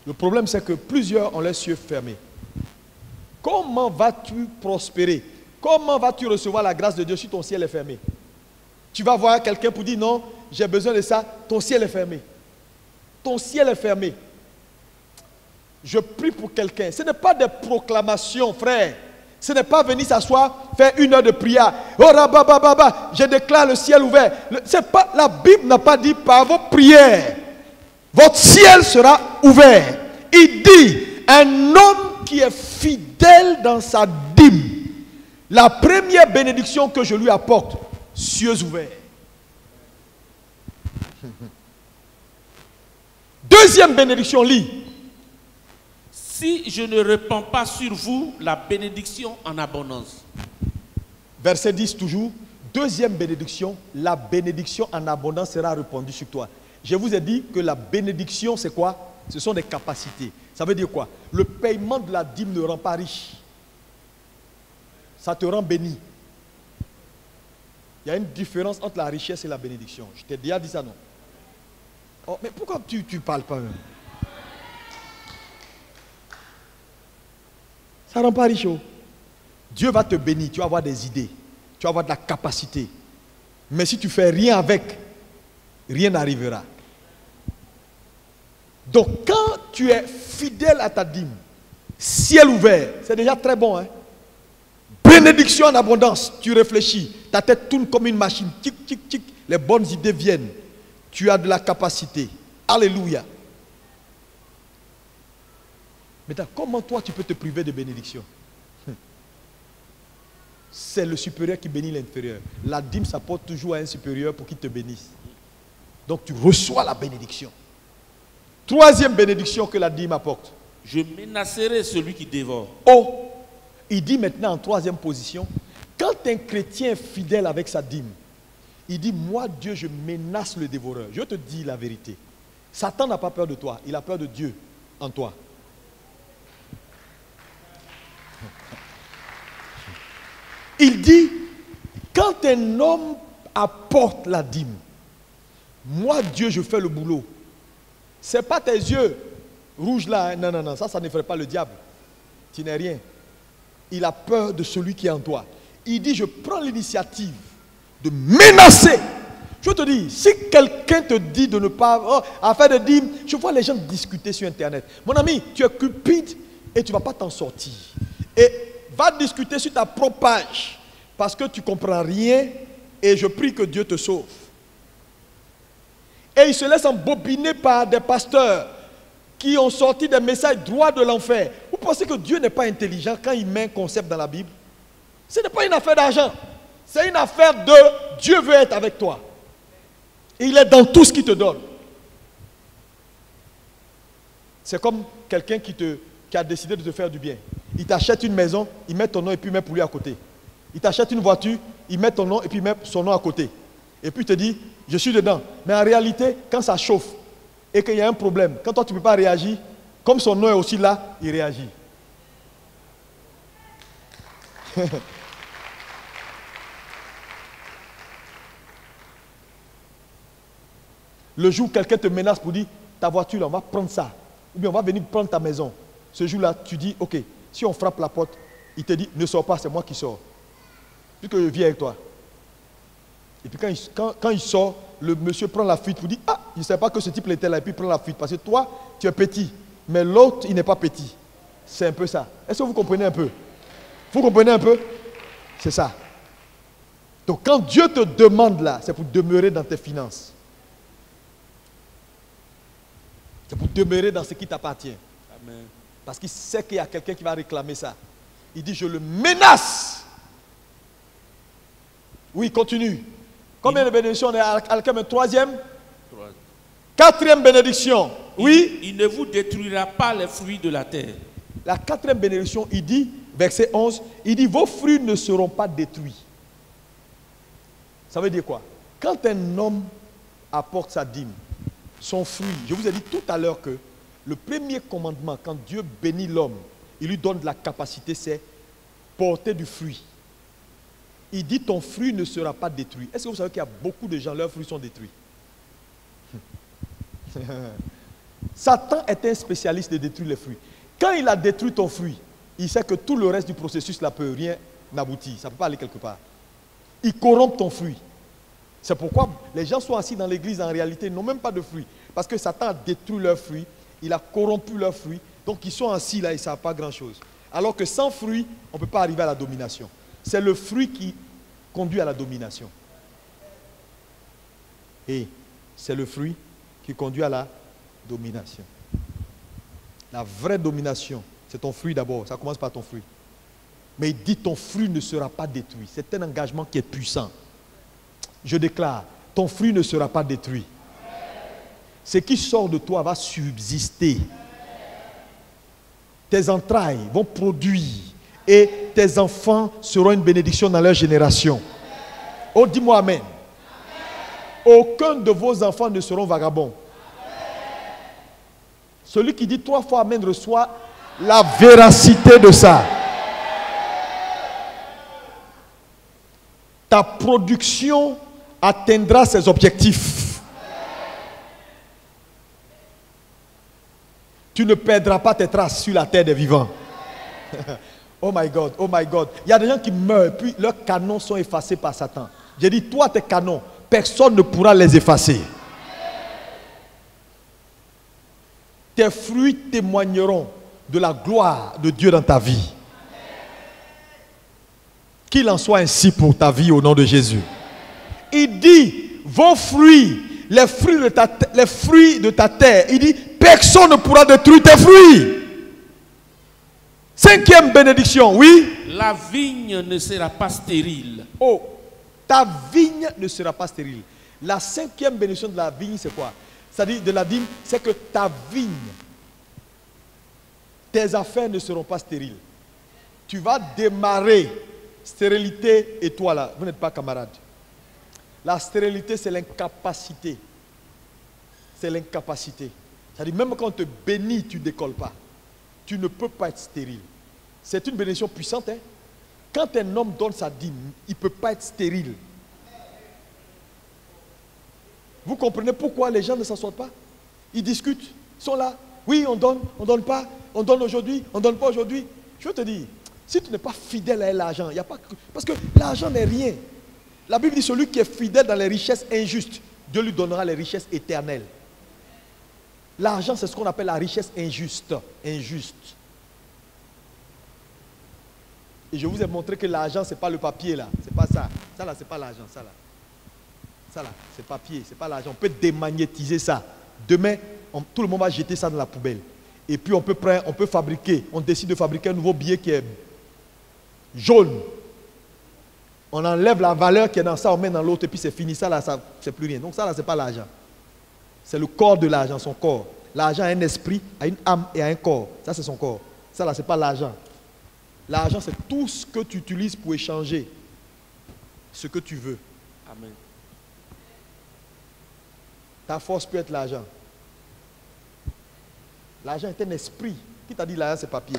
Le problème, c'est que plusieurs ont les cieux fermés. Comment vas-tu prospérer? Comment vas-tu recevoir la grâce de Dieu si ton ciel est fermé? Tu vas voir quelqu'un pour dire non, j'ai besoin de ça, ton ciel est fermé. Ton ciel est fermé. Je prie pour quelqu'un. Ce n'est pas des proclamations, frère. Ce n'est pas venir s'asseoir, faire 1 heure de prière. Oh, rabababa, je déclare le ciel ouvert. La Bible n'a pas dit par vos prières, votre ciel sera ouvert. Il dit, un homme qui est fidèle dans sa dîme, la première bénédiction que je lui apporte, cieux ouverts. Deuxième bénédiction, lis. Si je ne répands pas sur vous la bénédiction en abondance. Verset 10 toujours. Deuxième bénédiction, la bénédiction en abondance sera répandue sur toi. Je vous ai dit que la bénédiction, c'est quoi? Ce sont des capacités. Ça veut dire quoi? Le paiement de la dîme ne rend pas riche. Ça te rend béni. Il y a une différence entre la richesse et la bénédiction. Je t'ai déjà dit ça, non? Oh, mais pourquoi tu ne parles pas même? Ça ne rend pas riche. Dieu va te bénir, tu vas avoir des idées, tu vas avoir de la capacité. Mais si tu ne fais rien avec, rien n'arrivera. Donc quand tu es fidèle à ta dîme, ciel ouvert, c'est déjà très bon. Hein? Bénédiction en abondance, tu réfléchis, ta tête tourne comme une machine, tic, tic, tic, les bonnes idées viennent. Tu as de la capacité. Alléluia. Maintenant, comment toi tu peux te priver de bénédiction? C'est le supérieur qui bénit l'inférieur. La dîme s'apporte toujours à un supérieur pour qu'il te bénisse. Donc tu reçois la bénédiction. Troisième bénédiction que la dîme apporte. Je menacerai celui qui dévore. Oh, il dit maintenant en troisième position, quand un chrétien est fidèle avec sa dîme, il dit, moi Dieu, je menace le dévoreur. Je te dis la vérité. Satan n'a pas peur de toi, il a peur de Dieu en toi. Il dit, quand un homme apporte la dîme, moi Dieu, je fais le boulot. Ce n'est pas tes yeux rouges là, hein. Non, non, non, ça ne ferait pas le diable. Tu n'es rien. Il a peur de celui qui est en toi. Il dit, je prends l'initiative de menacer. Je te dis, si quelqu'un te dit de ne pas affaire de dîme, je vois les gens discuter sur Internet. Mon ami, tu es cupide et tu ne vas pas t'en sortir. Et va discuter sur ta propre page parce que tu ne comprends rien et je prie que Dieu te sauve. Et il se laisse embobiner par des pasteurs qui ont sorti des messages droits de l'enfer. Vous pensez que Dieu n'est pas intelligent quand il met un concept dans la Bible? Ce n'est pas une affaire d'argent. C'est une affaire de Dieu veut être avec toi. Et il est dans tout ce qu'il te donne. C'est comme quelqu'un qui a décidé de te faire du bien. Il t'achète une maison, il met ton nom et puis il met pour lui à côté. Il t'achète une voiture, il met ton nom et puis il met son nom à côté. Et puis il te dit, je suis dedans. Mais en réalité, quand ça chauffe et qu'il y a un problème, quand toi tu ne peux pas réagir, comme son nom est aussi là, il réagit. Le jour où quelqu'un te menace pour dire, ta voiture, là, on va prendre ça. Ou bien on va venir prendre ta maison. Ce jour-là, tu dis, ok, si on frappe la porte, il te dit, ne sors pas, c'est moi qui sors. Puisque je viens avec toi. Et puis quand il sort, le monsieur prend la fuite pour dire, ah, je ne savais pas que ce type était là, et puis il prend la fuite. Parce que toi, tu es petit, mais l'autre, il n'est pas petit. C'est un peu ça. Est-ce que vous comprenez un peu? Vous comprenez un peu? C'est ça. Donc quand Dieu te demande là, c'est pour demeurer dans tes finances. C'est pour demeurer dans ce qui t'appartient. Amen. Parce qu'il sait qu'il y a quelqu'un qui va réclamer ça. Il dit, je le menace. Oui, continue. Combien de bénédictions on est à la troisième? Quatrième bénédiction. Oui. Il ne vous détruira pas les fruits de la terre. La quatrième bénédiction, il dit, verset 11, il dit, vos fruits ne seront pas détruits. Ça veut dire quoi? Quand un homme apporte sa dîme, son fruit, je vous ai dit tout à l'heure que le premier commandement, quand Dieu bénit l'homme, il lui donne de la capacité, c'est porter du fruit. Il dit, ton fruit ne sera pas détruit. Est-ce que vous savez qu'il y a beaucoup de gens, leurs fruits sont détruits? Satan est un spécialiste de détruire les fruits. Quand il a détruit ton fruit, il sait que tout le reste du processus là peut rien aboutir. Ça ne peut pas aller quelque part. Il corrompt ton fruit. C'est pourquoi les gens sont assis dans l'église, en réalité, ils n'ont même pas de fruits. Parce que Satan a détruit leurs fruits, il a corrompu leurs fruits, donc ils sont assis là, ils ne savent pas grand-chose. Alors que sans fruits, on ne peut pas arriver à la domination. C'est le fruit qui conduit à la domination. Et c'est le fruit qui conduit à la domination. La vraie domination, c'est ton fruit d'abord, ça commence par ton fruit. Mais il dit ton fruit ne sera pas détruit. C'est un engagement qui est puissant. Je déclare, ton fruit ne sera pas détruit. Ce qui sort de toi va subsister. Tes entrailles vont produire et tes enfants seront une bénédiction dans leur génération. Oh, dis-moi amen. Aucun de vos enfants ne seront vagabonds. Celui qui dit 3 fois amen reçoit la véracité de ça. Ta production atteindra ses objectifs. Tu ne perdras pas tes traces sur la terre des vivants. Oh my God, oh my God. Il y a des gens qui meurent, puis leurs canons sont effacés par Satan. J'ai dit, toi tes canons, personne ne pourra les effacer. Tes fruits témoigneront de la gloire de Dieu dans ta vie. Qu'il en soit ainsi pour ta vie au nom de Jésus. Il dit, vos fruits, les fruits de ta terre, il dit, personne ne pourra détruire tes fruits. 5e bénédiction, oui. La vigne ne sera pas stérile. Oh, ta vigne ne sera pas stérile. La 5e bénédiction de la vigne, c'est quoi? C'est-à-dire de la dîme, c'est que ta vigne, tes affaires ne seront pas stériles. Tu vas démarrer. Stérilité et toi là, vous n'êtes pas camarades. La stérilité, c'est l'incapacité. C'est l'incapacité. C'est-à-dire, même quand on te bénit, tu ne décolles pas. Tu ne peux pas être stérile. C'est une bénédiction puissante. Hein? Quand un homme donne sa dîme, il ne peut pas être stérile. Vous comprenez pourquoi les gens ne s'assoient pas? Ils discutent, ils sont là. Oui, on donne pas, on donne aujourd'hui, on ne donne pas aujourd'hui. Je veux te dire, si tu n'es pas fidèle à l'argent, il n'y a pas... Parce que l'argent n'est rien. La Bible dit, celui qui est fidèle dans les richesses injustes, Dieu lui donnera les richesses éternelles. L'argent, c'est ce qu'on appelle la richesse injuste. Injuste. Et je vous ai montré que l'argent, ce n'est pas le papier là. C'est pas ça. Ça là, ce n'est pas l'argent. Ça là. Ça là, c'est papier, c'est pas l'argent. On peut démagnétiser ça. Demain, tout le monde va jeter ça dans la poubelle. Et puis on peut fabriquer, on décide de fabriquer un nouveau billet qui est jaune. On enlève la valeur qui est dans ça, on met dans l'autre et puis c'est fini. Ça là, ça c'est plus rien. Donc ça là, c'est pas l'argent. C'est le corps de l'argent, son corps. L'argent a un esprit, a une âme et a un corps. Ça c'est son corps. Ça là, c'est pas l'argent. L'argent, c'est tout ce que tu utilises pour échanger ce que tu veux. Amen. Ta force peut être l'argent. L'argent est un esprit. Qui t'a dit l'argent c'est papier?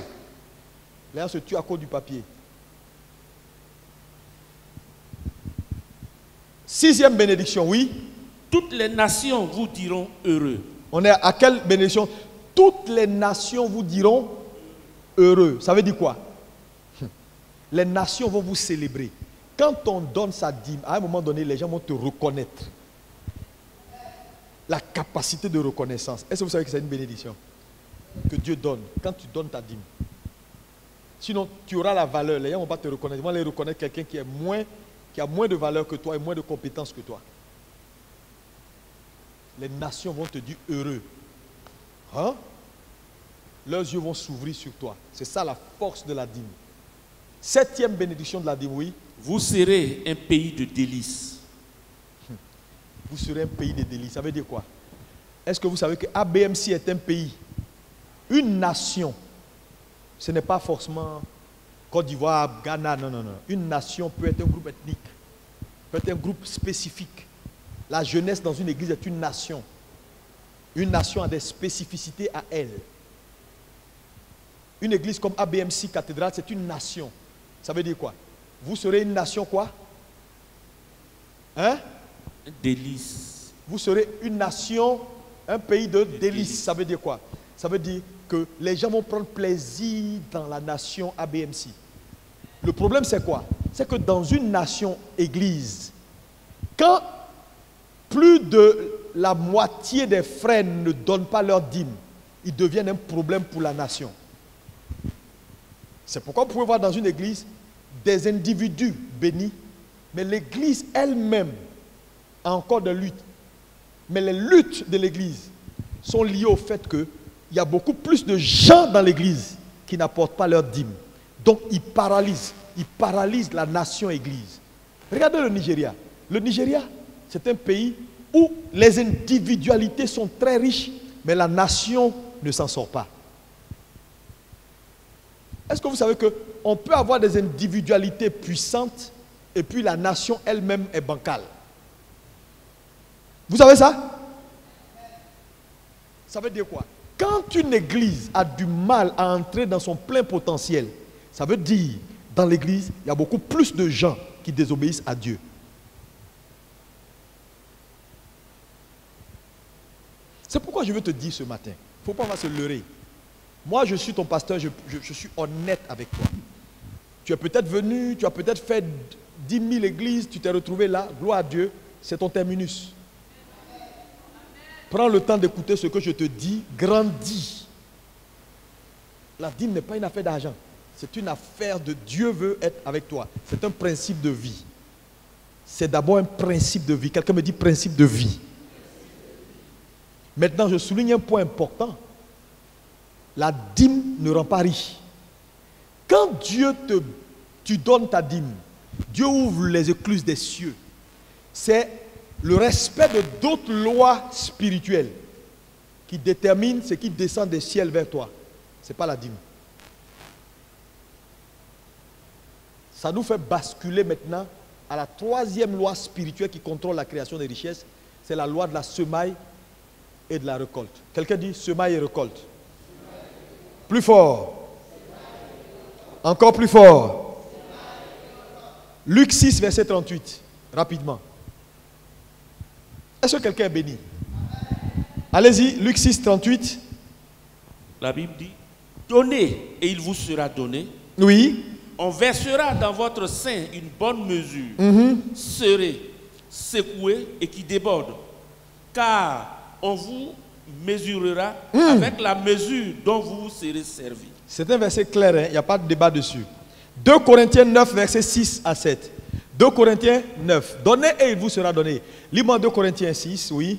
L'argent se tue à cause du papier. 6e bénédiction, oui. Toutes les nations vous diront heureux. On est à quelle bénédiction? Toutes les nations vous diront heureux. Ça veut dire quoi? Les nations vont vous célébrer. Quand on donne sa dîme, à un moment donné, les gens vont te reconnaître. La capacité de reconnaissance. Est-ce que vous savez que c'est une bénédiction que Dieu donne quand tu donnes ta dîme? Sinon, tu auras la valeur. Les gens ne vont pas te reconnaître. Ils vont aller reconnaître quelqu'un qui est moins qui a moins de valeur que toi et moins de compétences que toi. Les nations vont te dire heureux. Hein? Leurs yeux vont s'ouvrir sur toi. C'est ça la force de la dîme. 7e bénédiction de la dîme, oui. Vous serez un pays de délices. Vous serez un pays de délices. Ça veut dire quoi? Est-ce que vous savez que ABMC est un pays, une nation? Ce n'est pas forcément Côte d'Ivoire, Ghana, non, non, non. Une nation peut être un groupe ethnique, peut être un groupe spécifique. La jeunesse dans une église est une nation. Une nation a des spécificités à elle. Une église comme ABMC Cathédrale, c'est une nation. Ça veut dire quoi? Vous serez une nation quoi? Hein? Délices. Vous serez une nation, un pays de délices. Ça veut dire quoi? Ça veut dire que les gens vont prendre plaisir dans la nation ABMC. Le problème c'est quoi? C'est que dans une nation église, quand plus de la moitié des frères ne donnent pas leur dîme, ils deviennent un problème pour la nation. C'est pourquoi vous pouvez voir dans une église des individus bénis, mais l'église elle-même a encore des luttes. Mais les luttes de l'église sont liées au fait qu'il y a beaucoup plus de gens dans l'église qui n'apportent pas leur dîme. Donc ils paralysent la nation église. Regardez le Nigeria. Le Nigeria, c'est un pays où les individualités sont très riches, mais la nation ne s'en sort pas. Est-ce que vous savez qu'on peut avoir des individualités puissantes et puis la nation elle-même est bancale? Vous savez ça? Ça veut dire quoi? Quand une église a du mal à entrer dans son plein potentiel, ça veut dire dans l'église, il y a beaucoup plus de gens qui désobéissent à Dieu. C'est pourquoi je veux te dire ce matin, il ne faut pas se leurrer. Moi, je suis ton pasteur, je suis honnête avec toi. Tu es peut-être venu, tu as peut-être fait 10 000 églises, tu t'es retrouvé là, gloire à Dieu, c'est ton terminus. Prends le temps d'écouter ce que je te dis, grandis. La dîme n'est pas une affaire d'argent, c'est une affaire de Dieu veut être avec toi. C'est un principe de vie. C'est d'abord un principe de vie. Quelqu'un me dit principe de vie. Maintenant, je souligne un point important. La dîme ne rend pas riche. Quand tu donnes ta dîme, Dieu ouvre les écluses des cieux. C'est le respect de d'autres lois spirituelles qui déterminent ce qui descend des ciels vers toi. Ce n'est pas la dîme. Ça nous fait basculer maintenant à la 3e loi spirituelle qui contrôle la création des richesses. C'est la loi de la semaille et de la récolte. Quelqu'un dit semaille et récolte. Plus fort. Encore plus fort. Luc 6, verset 38. Rapidement. Est-ce que quelqu'un est béni? Allez-y, Luc 6, 38. La Bible dit, donnez et il vous sera donné. Oui. On versera dans votre sein une bonne mesure, serrée, secouée et qui déborde. Car on vous mesurera avec la mesure dont vous serez servi. C'est un verset clair, hein? Il n'y a pas de débat dessus. 2 Corinthiens 9, verset 6 à 7. 2 Corinthiens 9. Donnez et il vous sera donné. Lis-moi 2 Corinthiens 6, oui.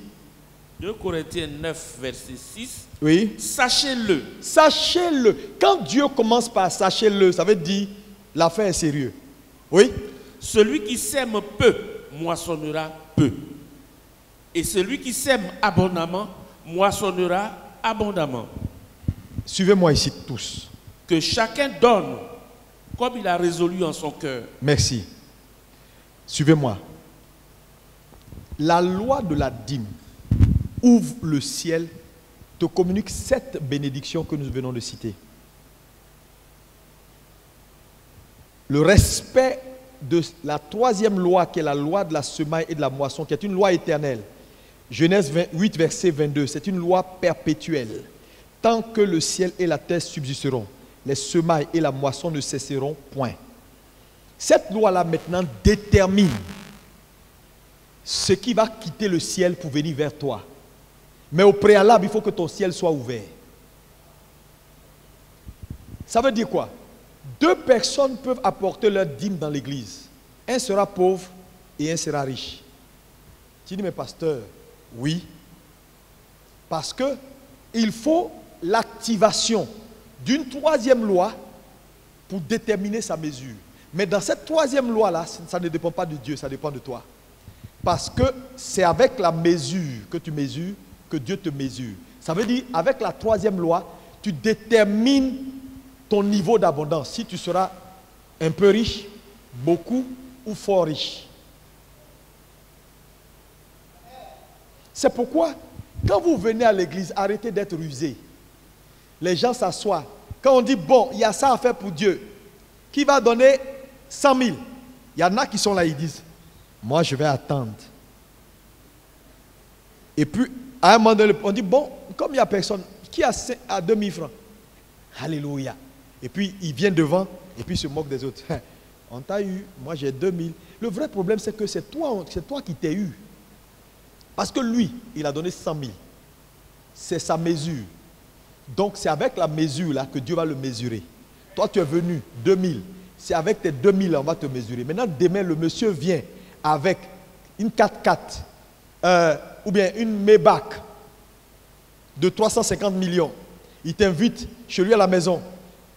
2 Corinthiens 9, verset 6. Oui. Sachez-le. Sachez-le. Quand Dieu commence par sachez-le, ça veut dire l'affaire est sérieuse. Oui. Celui qui sème peu, moissonnera peu. Et celui qui sème abondamment, moissonnera abondamment. Suivez-moi ici tous. Que chacun donne comme il a résolu en son cœur. Merci. Suivez-moi. La loi de la dîme ouvre le ciel, te communique 7 bénédictions que nous venons de citer. Le respect de la 3e loi qui est la loi de la semaille et de la moisson, qui est une loi éternelle. Genèse 8, verset 22, c'est une loi perpétuelle. Tant que le ciel et la terre subsisteront, les semailles et la moisson ne cesseront point. Cette loi-là maintenant détermine ce qui va quitter le ciel pour venir vers toi. Mais au préalable, il faut que ton ciel soit ouvert. Ça veut dire quoi? 2 personnes peuvent apporter leur dîme dans l'église. Un sera pauvre et un sera riche. Tu dis, mais pasteur, oui. Parce que il faut l'activation d'une troisième loi pour déterminer sa mesure. Mais dans cette troisième loi-là, ça ne dépend pas de Dieu, ça dépend de toi. Parce que c'est avec la mesure que tu mesures que Dieu te mesure. Ça veut dire, avec la troisième loi, tu détermines ton niveau d'abondance. Si tu seras un peu riche, beaucoup ou fort riche. C'est pourquoi, quand vous venez à l'église, arrêtez d'être rusé. Les gens s'assoient. Quand on dit, bon, il y a ça à faire pour Dieu, qui va donner 100 000? Il y en a qui sont là, ils disent, moi je vais attendre. Et puis, à un moment donné, on dit, bon, comme il n'y a personne, qui a 2 000 francs? Alléluia. Et puis, il vient devant, et puis il se moque des autres. On t'a eu, moi j'ai 2 000. Le vrai problème, c'est que c'est toi qui t'es eu. Parce que lui, il a donné 100 000. C'est sa mesure. Donc, c'est avec la mesure là que Dieu va le mesurer. Toi, tu es venu, 2 000. C'est avec tes 2 000 là, on va te mesurer. Maintenant, demain, le monsieur vient avec une 4x4 ou bien une Maybach de 350 millions. Il t'invite chez lui à la maison.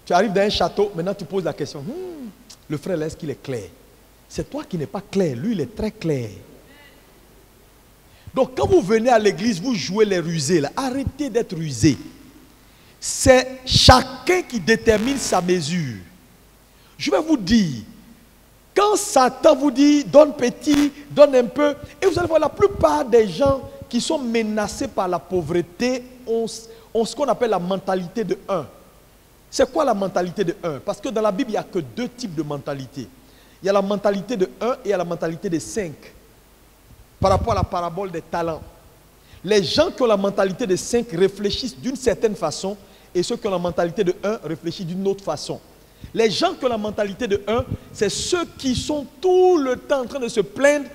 Tu arrives dans un château, maintenant tu poses la question. Le frère, est-ce qu'il est clair? C'est toi qui n'es pas clair, lui il est très clair. Donc quand vous venez à l'église, vous jouez les rusés là. Arrêtez d'être rusé. C'est chacun qui détermine sa mesure. Je vais vous dire, quand Satan vous dit donne petit, donne un peu, et vous allez voir la plupart des gens qui sont menacés par la pauvreté ont ce qu'on appelle la mentalité de 1. C'est quoi la mentalité de 1? Parce que dans la Bible, il n'y a que 2 types de mentalité. Il y a la mentalité de 1 et il y a la mentalité de 5. Par rapport à la parabole des talents. Les gens qui ont la mentalité de 5 réfléchissent d'une certaine façon et ceux qui ont la mentalité de 1 réfléchissent d'une autre façon. Les gens qui ont la mentalité de 1, c'est ceux qui sont tout le temps en train de se plaindre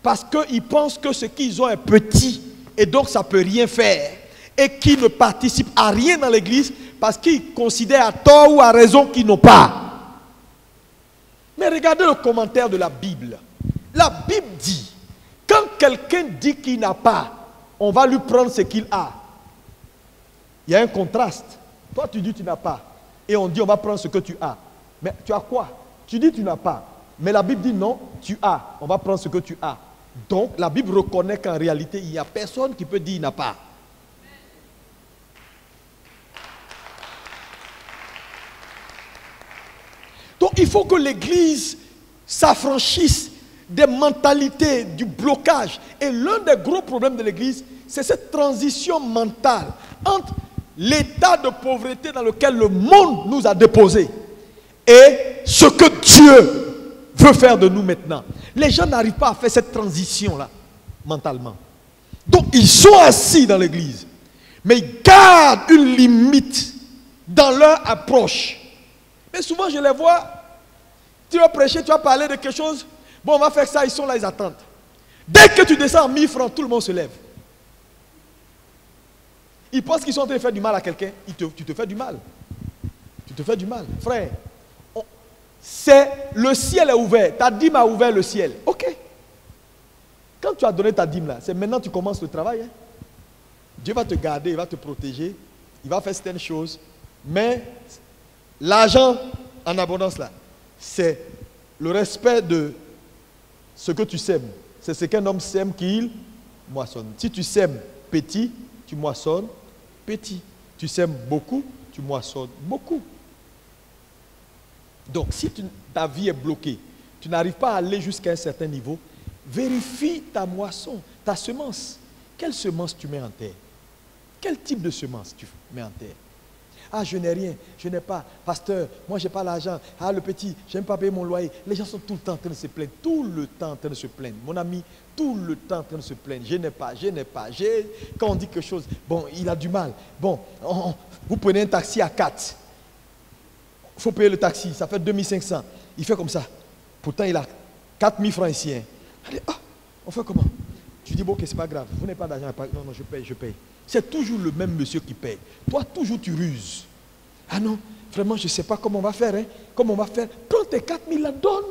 parce qu'ils pensent que ce qu'ils ont est petit et donc ça ne peut rien faire. Et qui ne participent à rien dans l'église parce qu'ils considèrent à tort ou à raison qu'ils n'ont pas. Mais regardez le commentaire de la Bible. La Bible dit, quand quelqu'un dit qu'il n'a pas, on va lui prendre ce qu'il a. Il y a un contraste. Toi tu dis tu n'as pas. Et on dit on va prendre ce que tu as. Mais tu as quoi? Tu dis tu n'as pas. Mais la Bible dit non, tu as. On va prendre ce que tu as. Donc la Bible reconnaît qu'en réalité, il n'y a personne qui peut dire il n'a pas. Donc il faut que l'Église s'affranchisse des mentalités, du blocage. Et l'un des gros problèmes de l'Église, c'est cette transition mentale entre l'état de pauvreté dans lequel le monde nous a déposés et ce que Dieu veut faire de nous maintenant. Les gens n'arrivent pas à faire cette transition-là, mentalement. Donc ils sont assis dans l'Église, mais ils gardent une limite dans leur approche. Mais souvent, je les vois, tu vas prêcher, tu vas parler de quelque chose, bon, on va faire ça, ils sont là, ils attendent. Dès que tu descends à 1000 francs, tout le monde se lève. Ils pensent qu'ils sont en train de faire du mal à quelqu'un, tu te fais du mal. Tu te fais du mal. Frère, le ciel est ouvert, ta dîme a ouvert le ciel. Ok. Quand tu as donné ta dîme là, c'est maintenant que tu commences le travail. Hein? Dieu va te garder, il va te protéger, il va faire certaines choses, mais l'argent en abondance là, c'est le respect de ce que tu sèmes. C'est ce qu'un homme sème qu'il moissonne. Si tu sèmes petit, tu moissonnes petit. Tu sèmes beaucoup, tu moissonnes beaucoup. Donc si ta vie est bloquée, tu n'arrives pas à aller jusqu'à un certain niveau, vérifie ta moisson, ta semence. Quelle semence tu mets en terre? Quel type de semence tu mets en terre? Ah, je n'ai rien, je n'ai pas. Pasteur, moi, je n'ai pas l'argent. Ah, le petit, je n'aime pas payer mon loyer. Les gens sont tout le temps en train de se plaindre. Tout le temps en train de se plaindre. Mon ami, tout le temps en train de se plaindre. Je n'ai pas, je n'ai pas. Quand on dit quelque chose, bon, il a du mal. Bon, vous prenez un taxi à 4. Il faut payer le taxi, ça fait 2500. Il fait comme ça. Pourtant, il a 4000 francs ici. Hein. Allez, on fait comment? Tu dis, bon, ok, c'est pas grave. Vous n'avez pas d'argent. Non, non, je paye, je paye. C'est toujours le même monsieur qui paye. Toi, toujours tu ruses. Ah non, vraiment, je ne sais pas comment on va faire. Hein? Comment on va faire? Prends tes 4000 là, donne.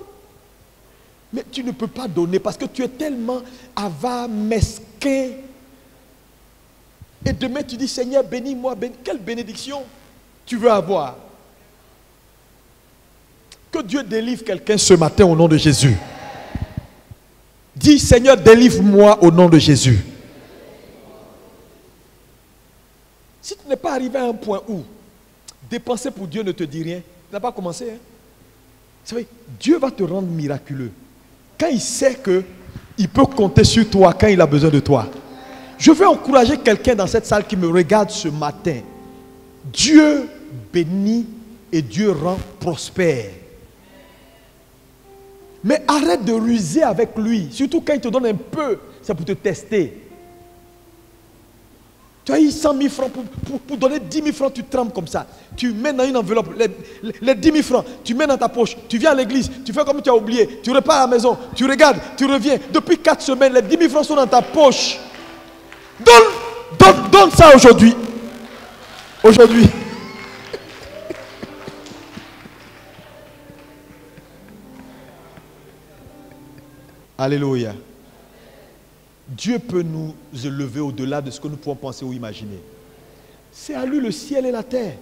Mais tu ne peux pas donner parce que tu es tellement avare, mesquin. Et demain tu dis, Seigneur, bénis-moi. Quelle bénédiction tu veux avoir? Que Dieu délivre quelqu'un ce matin au nom de Jésus. Dis, Seigneur, délivre-moi au nom de Jésus. Si tu n'es pas arrivé à un point où dépenser pour Dieu ne te dit rien, tu n'as pas commencé. Hein? C'est vrai, Dieu va te rendre miraculeux. Quand il sait qu'il peut compter sur toi quand il a besoin de toi. Je veux encourager quelqu'un dans cette salle qui me regarde ce matin. Dieu bénit et Dieu rend prospère. Mais arrête de ruser avec lui. Surtout quand il te donne un peu, c'est pour te tester. Tu as eu 100 000 francs pour donner 10 000 francs, tu trembles comme ça. Tu mets dans une enveloppe les 10 000 francs, tu mets dans ta poche, tu viens à l'église, tu fais comme tu as oublié, tu repars à la maison, tu regardes, tu reviens. Depuis 4 semaines, les 10 000 francs sont dans ta poche. Donne ça aujourd'hui. Aujourd'hui. Alléluia. Dieu peut nous élever au-delà de ce que nous pouvons penser ou imaginer. C'est à lui le ciel et la terre.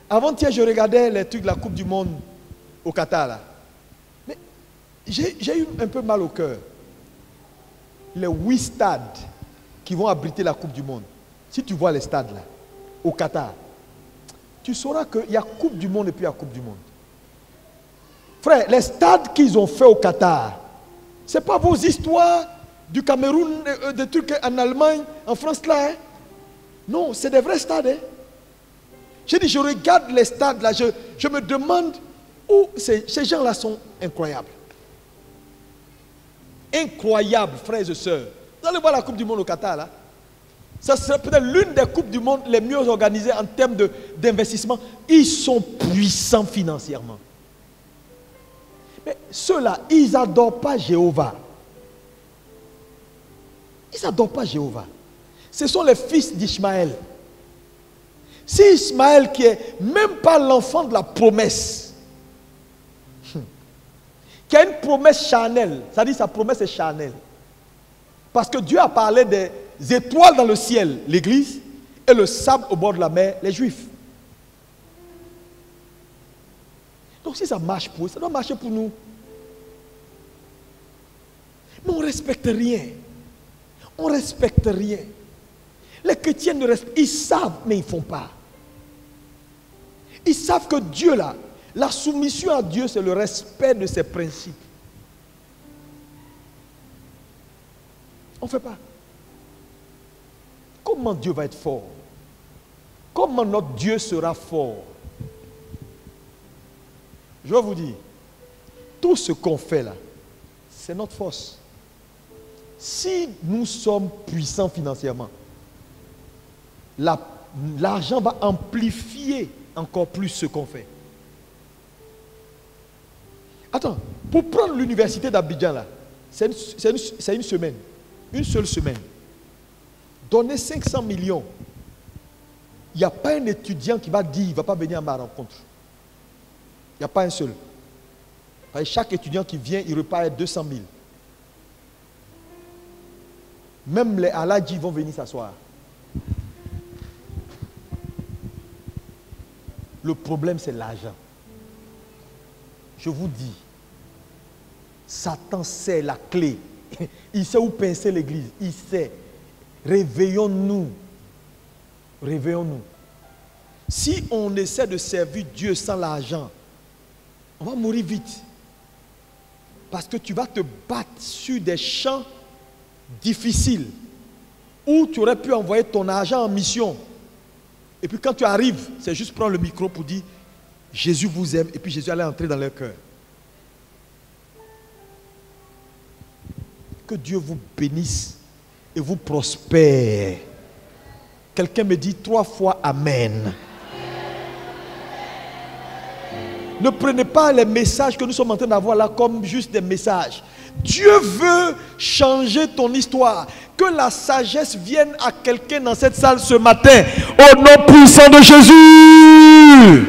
Avant-hier, je regardais les trucs de la Coupe du Monde au Qatar. Là. Mais j'ai eu un peu mal au cœur. Les 8 stades qui vont abriter la Coupe du Monde. Si tu vois les stades là, au Qatar, tu sauras qu'il y a Coupe du Monde et puis il y a Coupe du Monde. Frère, les stades qu'ils ont fait au Qatar, ce n'est pas vos histoires du Cameroun, des trucs en Allemagne, en France là. Hein? Non, c'est des vrais stades. Hein? J'ai dit, je regarde les stades là, je me demande où ces gens-là sont incroyables. Incroyables, frères et sœurs. Vous allez voir la Coupe du Monde au Qatar là. Ça serait peut-être l'une des Coupes du Monde les mieux organisées en termes d'investissement. Ils sont puissants financièrement. Mais ceux-là, ils n'adorent pas Jéhovah. Ils n'adorent pas Jéhovah. Ce sont les fils d'Ishmaël. C'est Ismaël qui est même pas l'enfant de la promesse. Qui a une promesse charnelle. Ça dit sa promesse est charnelle. Parce que Dieu a parlé des étoiles dans le ciel, l'église, et le sable au bord de la mer, les juifs. Donc si ça marche pour eux, ça doit marcher pour nous. Mais on ne respecte rien. On ne respecte rien. Les chrétiens ne respectent, ils savent, mais ils ne font pas. Ils savent que Dieu, là, la soumission à Dieu, c'est le respect de ses principes. On ne fait pas. Comment Dieu va être fort? Comment notre Dieu sera fort? Je vais vous dire, tout ce qu'on fait là, c'est notre force. Si nous sommes puissants financièrement, l'argent va amplifier encore plus ce qu'on fait. Attends, pour prendre l'université d'Abidjan là, c'est une semaine, une seule semaine. Donner 500 millions, il n'y a pas un étudiant qui va dire, il ne va pas venir à ma rencontre. Il n'y a pas un seul. Chaque étudiant qui vient, il repart à 200 000. Même les Aladji vont venir s'asseoir. Le problème, c'est l'argent. Je vous dis, Satan sait la clé. Il sait où pincer l'église. Il sait. Réveillons-nous. Réveillons-nous. Si on essaie de servir Dieu sans l'argent, on va mourir vite. Parce que tu vas te battre sur des champs difficiles où tu aurais pu envoyer ton argent en mission. Et puis quand tu arrives, c'est juste prendre le micro pour dire Jésus vous aime et puis Jésus allait entrer dans leur cœur. Que Dieu vous bénisse et vous prospère. Quelqu'un me dit 3 fois Amen. Ne prenez pas les messages que nous sommes en train d'avoir là comme juste des messages. Dieu veut changer ton histoire. Que la sagesse vienne à quelqu'un dans cette salle ce matin. Au nom puissant de Jésus.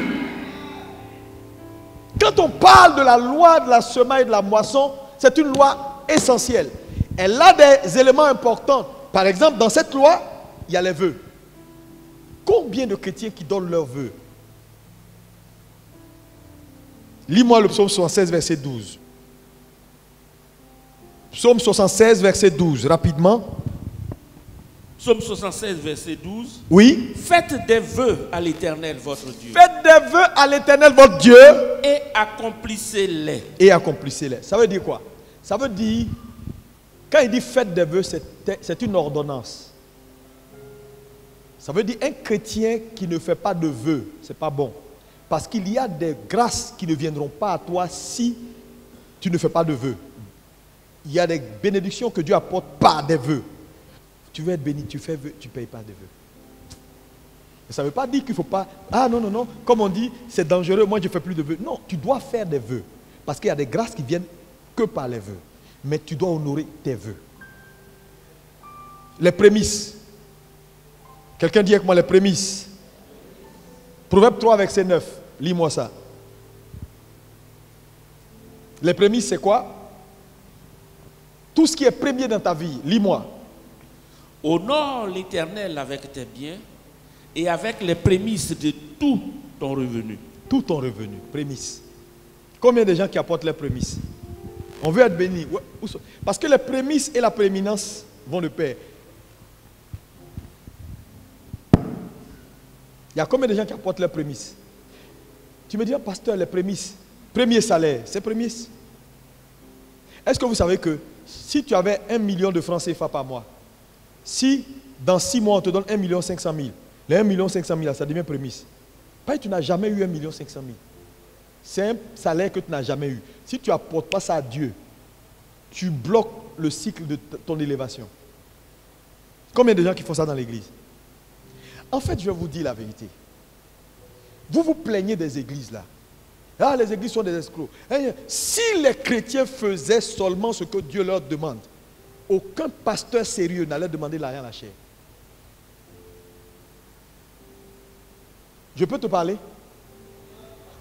Quand on parle de la loi de la semaille et de la moisson, c'est une loi essentielle. Elle a des éléments importants. Par exemple, dans cette loi, il y a les vœux. Combien de chrétiens qui donnent leurs vœux? Lis-moi le psaume 76, verset 12. Psaume 76, verset 12, rapidement. Psaume 76, verset 12. Oui. Faites des vœux à l'Éternel, votre Dieu. Faites des vœux à l'Éternel, votre Dieu. Et accomplissez-les. Et accomplissez-les. Ça veut dire quoi? Ça veut dire, quand il dit faites des vœux, c'est une ordonnance. Ça veut dire un chrétien qui ne fait pas de vœux, ce n'est pas bon. Parce qu'il y a des grâces qui ne viendront pas à toi si tu ne fais pas de vœux. Il y a des bénédictions que Dieu apporte par des vœux. Tu veux être béni, tu fais vœux, tu ne payes pas de vœux. Ça ne veut pas dire qu'il ne faut pas... Ah non, non, non, comme on dit, c'est dangereux, moi je ne fais plus de vœux. Non, tu dois faire des vœux. Parce qu'il y a des grâces qui viennent que par les vœux. Mais tu dois honorer tes vœux. Les prémices. Quelqu'un dit avec moi les prémices. Proverbe 3, verset 9. Lis-moi ça. Les prémices, c'est quoi? Tout ce qui est premier dans ta vie. Lis-moi. Honore l'Éternel avec tes biens et avec les prémices de tout ton revenu. Tout ton revenu, prémices. Combien de gens qui apportent les prémices? On veut être béni. Parce que les prémices et la prééminence vont de pair. Il y a combien de gens qui apportent les prémices? Tu me dis, pasteur, les prémices. Premier salaire, c'est prémices. Est-ce que vous savez que si tu avais 1 million de francs CFA par mois, si dans 6 mois on te donne 1 500 000, les 1 500 000, ça devient prémisse. Pas que tu n'as jamais eu 1 500 000. C'est un salaire que tu n'as jamais eu. Si tu n'apportes pas ça à Dieu, tu bloques le cycle de ton élévation. Combien de gens qui font ça dans l'église? En fait, je vais vous dire la vérité. Vous vous plaignez des églises là. Ah, les églises sont des escrocs. Si les chrétiens faisaient seulement ce que Dieu leur demande, aucun pasteur sérieux n'allait demander l'argent à la chair. Je peux te parler?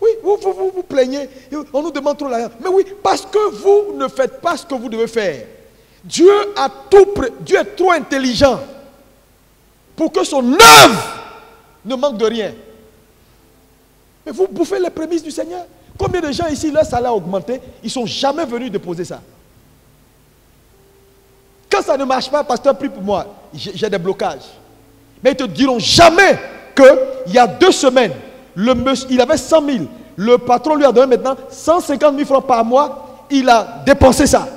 Oui, vous plaignez. On nous demande trop l'argent. Mais oui, parce que vous ne faites pas ce que vous devez faire. Dieu est trop intelligent pour que son œuvre ne manque de rien. Mais vous bouffez les prémices du Seigneur. Combien de gens ici, leur salaire a augmenté, ils ne sont jamais venus déposer ça. Quand ça ne marche pas, pasteur, prie pour moi, j'ai des blocages. Mais ils ne te diront jamais qu'il y a 2 semaines, il avait 100 000. Le patron lui a donné maintenant 150 000 francs par mois. Il a dépensé ça.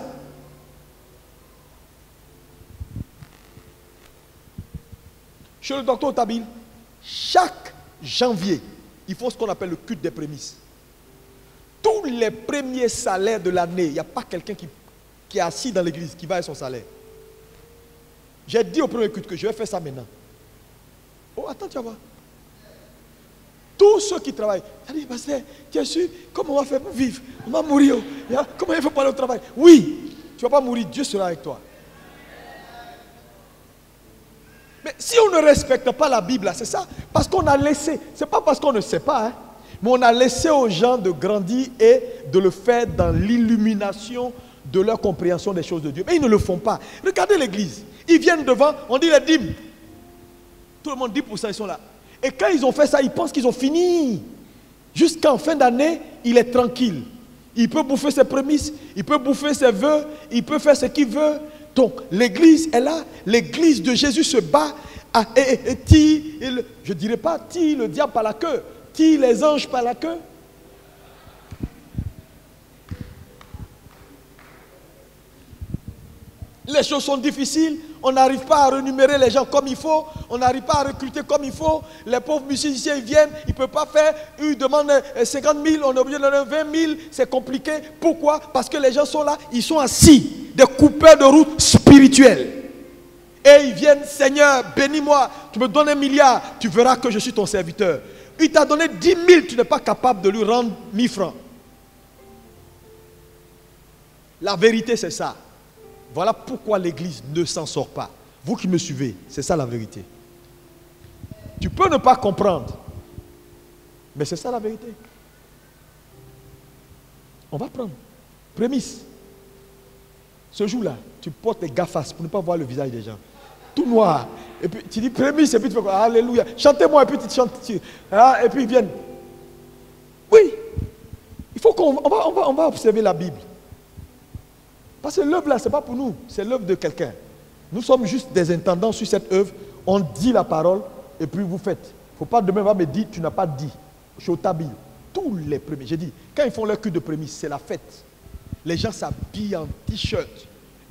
Chez le docteur Otabil, chaque janvier, il faut ce qu'on appelle le culte des prémices. Tous les premiers salaires de l'année, il n'y a pas quelqu'un qui est assis dans l'église qui va avec son salaire. J'ai dit au premier culte que je vais faire ça maintenant. Oh, attends, tu vas voir. Tous ceux qui travaillent, pasteur, tu es sûr, comment on va faire pour vivre? On va mourir. Comment il faut pas aller au travail? Oui, tu ne vas pas mourir, Dieu sera avec toi. Mais si on ne respecte pas la Bible, c'est ça. Parce qu'on a laissé, ce n'est pas parce qu'on ne sait pas, mais on a laissé aux gens de grandir et de le faire dans l'illumination de leur compréhension des choses de Dieu. Mais ils ne le font pas. Regardez l'église. Ils viennent devant, on dit les dîmes. Tout le monde dit pour ça, ils sont là. Et quand ils ont fait ça, ils pensent qu'ils ont fini. Jusqu'en fin d'année, il est tranquille. Il peut bouffer ses prémices, il peut bouffer ses vœux, il peut faire ce qu'il veut. Donc, l'église est là. L'église de Jésus se bat et tire, je ne dirais pas tire le diable par la queue, tire les anges par la queue. Les choses sont difficiles, on n'arrive pas à renumérer les gens comme il faut, on n'arrive pas à recruter comme il faut, les pauvres musiciens ils viennent, ils ne peuvent pas faire, ils demandent 50 000, on est obligé de donner 20 000, c'est compliqué. Pourquoi? Parce que les gens sont là, ils sont assis, des coupeurs de route spirituels. Et ils viennent, Seigneur, bénis-moi, tu me donnes 1 milliard, tu verras que je suis ton serviteur. Il t'a donné 10 000, tu n'es pas capable de lui rendre 1000 francs. La vérité c'est ça. Voilà pourquoi l'église ne s'en sort pas. Vous qui me suivez, c'est ça la vérité. Tu peux ne pas comprendre, mais c'est ça la vérité. On va prendre. Prémisse. Ce jour-là, tu portes tes gaffas pour ne pas voir le visage des gens. Tout noir. Et puis tu dis prémisse, et puis tu fais quoi? Alléluia. Chantez-moi, et puis tu chantes. Et puis ils viennent. Oui. Il faut on va observer la Bible. Parce que l'œuvre là, ce n'est pas pour nous, c'est l'œuvre de quelqu'un. Nous sommes juste des intendants sur cette œuvre. On dit la parole, et puis vous faites. Il ne faut pas demain me dire, tu n'as pas dit. Chotabil. Tous les premiers. J'ai dit, quand ils font leur culte de prémisse, c'est la fête. Les gens s'habillent en t-shirt.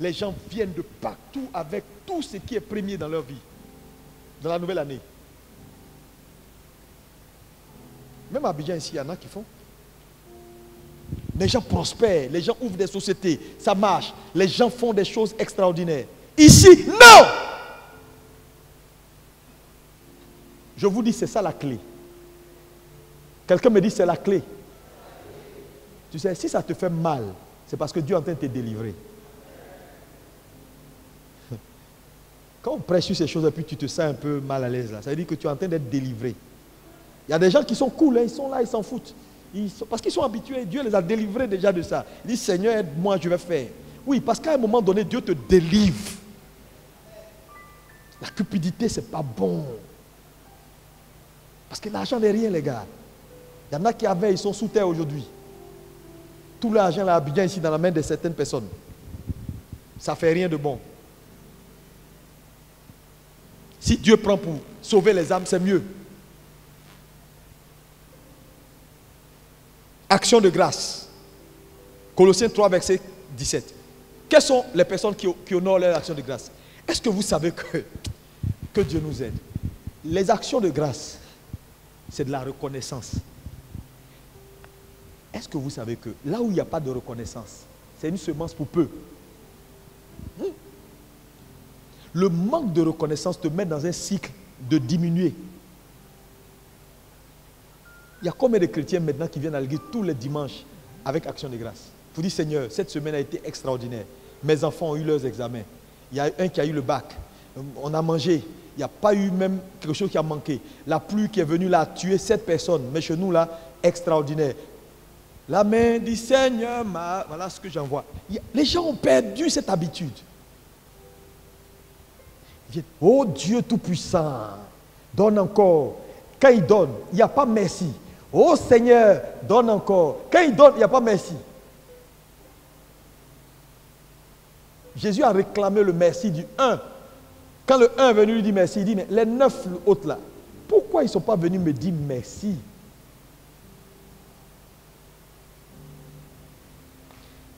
Les gens viennent de partout avec tout ce qui est premier dans leur vie. Dans la nouvelle année. Même à Abidjan ici, il y en a qui font. Les gens prospèrent, les gens ouvrent des sociétés, ça marche. Les gens font des choses extraordinaires. Ici, non! Je vous dis, c'est ça la clé. Quelqu'un me dit, c'est la clé. Tu sais, si ça te fait mal, c'est parce que Dieu est en train de te délivrer. Quand on prêche sur ces choses et puis tu te sens un peu mal à l'aise là, ça veut dire que tu es en train d'être délivré. Il y a des gens qui sont cool, hein, ils sont là, ils s'en foutent. Parce qu'ils sont habitués, Dieu les a délivrés déjà de ça. Il dit, Seigneur, aide-moi, je vais faire. Oui, parce qu'à un moment donné, Dieu te délivre. La cupidité, c'est pas bon. Parce que l'argent n'est rien, les gars. Il y en a qui avaient, ils sont sous terre aujourd'hui. Tout l'argent là, Abidjan ici, dans la main de certaines personnes. Ça ne fait rien de bon. Si Dieu prend pour sauver les âmes, c'est mieux. Action de grâce. Colossiens 3, verset 17. Quelles sont les personnes qui honorent leur action de grâce? Est-ce que vous savez que Dieu nous aide? Les actions de grâce, c'est de la reconnaissance. Est-ce que vous savez que là où il n'y a pas de reconnaissance, c'est une semence pour peu? Le manque de reconnaissance te met dans un cycle de diminuer. Il y a combien de chrétiens maintenant qui viennent à l'église tous les dimanches avec action de grâce? Vous dites, Seigneur, cette semaine a été extraordinaire. Mes enfants ont eu leurs examens. Il y a un qui a eu le bac. On a mangé. Il n'y a pas eu même quelque chose qui a manqué. La pluie qui est venue là a tué 7 personnes. Mais chez nous là, extraordinaire. La main du Seigneur, voilà ce que j'en vois. Les gens ont perdu cette habitude. Ils viennent, oh Dieu Tout-Puissant, donne encore. Quand il donne, il n'y a pas merci. Oh Seigneur, donne encore. Quand il donne, il n'y a pas merci. Jésus a réclamé le merci du 1. Quand le 1 est venu lui dire merci, il dit, mais les 9 autres là, pourquoi ils ne sont pas venus me dire merci?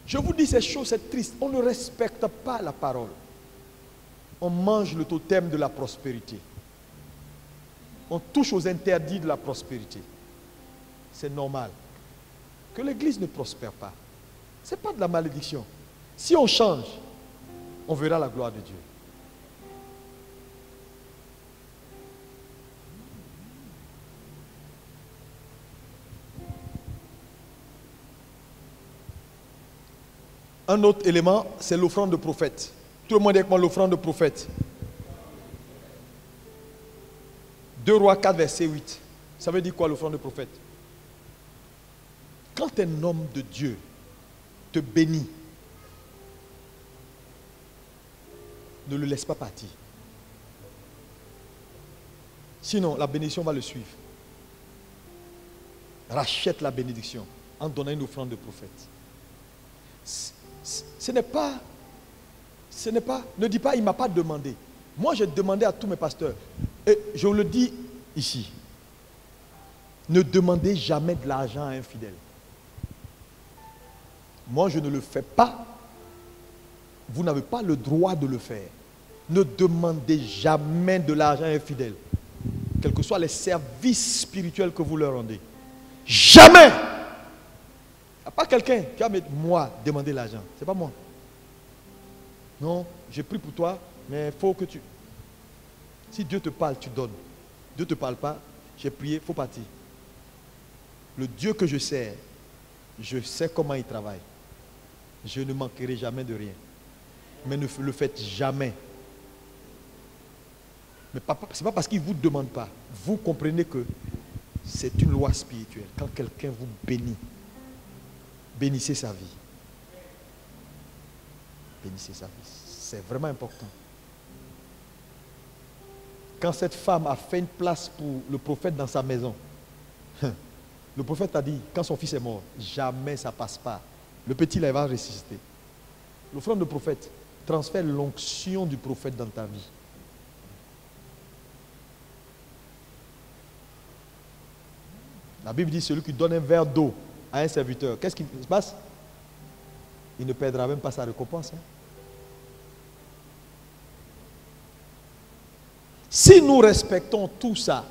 Je vous dis ces choses, c'est triste. On ne respecte pas la parole. On mange le totem de la prospérité. On touche aux interdits de la prospérité. C'est normal. Que l'église ne prospère pas, ce n'est pas de la malédiction. Si on change, on verra la gloire de Dieu. Un autre élément, c'est l'offrande de prophète. Tout le monde dit avec moi l'offrande de prophète. 2 Rois 4, verset 8. Ça veut dire quoi l'offrande de prophète? Quand un homme de Dieu te bénit, ne le laisse pas partir. Sinon, la bénédiction va le suivre. Rachète la bénédiction en donnant une offrande de prophète. Ce n'est pas, ne dis pas, il ne m'a pas demandé. Moi, j'ai demandé à tous mes pasteurs, et je vous le dis ici, ne demandez jamais de l'argent à un fidèle. Moi, je ne le fais pas. Vous n'avez pas le droit de le faire. Ne demandez jamais de l'argent à un fidèle. Quels que soient les services spirituels que vous leur rendez. Jamais! Il n'y a pas quelqu'un qui va moi demander l'argent. Ce n'est pas moi. Non, j'ai pris pour toi, mais il faut que tu... Si Dieu te parle, tu donnes. Dieu ne te parle pas, j'ai prié, il faut partir. Le Dieu que je sers, je sais comment il travaille. Je ne manquerai jamais de rien. Mais ne le faites jamais. Mais ce n'est pas parce qu'il ne vous demande pas. Vous comprenez que c'est une loi spirituelle. Quand quelqu'un vous bénit, bénissez sa vie. bénissez sa vie. C'est vraiment important. Quand cette femme a fait une place pour le prophète dans sa maison, le prophète a dit, quand son fils est mort, jamais ça passe pas. Le petit là, il va ressusciter. L'offrande de prophète transfère l'onction du prophète dans ta vie. La Bible dit, celui qui donne un verre d'eau à un serviteur, qu'est-ce qui se passe? Il ne perdra même pas sa récompense. Hein? Si nous respectons tout ça,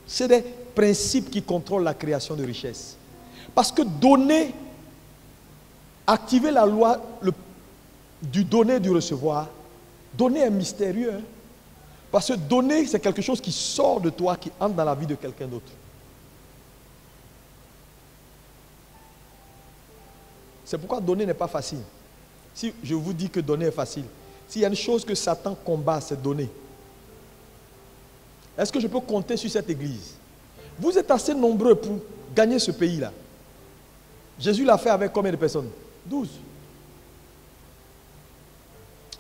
c'est des principes qui contrôlent la création de richesses. Parce que donner, activer la loi du donner et du recevoir, donner est mystérieux. Hein? Parce que donner, c'est quelque chose qui sort de toi, qui entre dans la vie de quelqu'un d'autre. C'est pourquoi donner n'est pas facile. Si je vous dis que donner est facile, s'il y a une chose que Satan combat, c'est donner. Est-ce que je peux compter sur cette église? Vous êtes assez nombreux pour gagner ce pays-là. Jésus l'a fait avec combien de personnes? 12.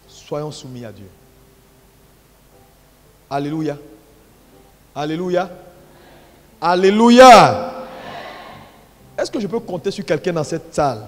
Soyons soumis à Dieu. Alléluia. Alléluia. Alléluia. Est-ce que je peux compter sur quelqu'un dans cette salle?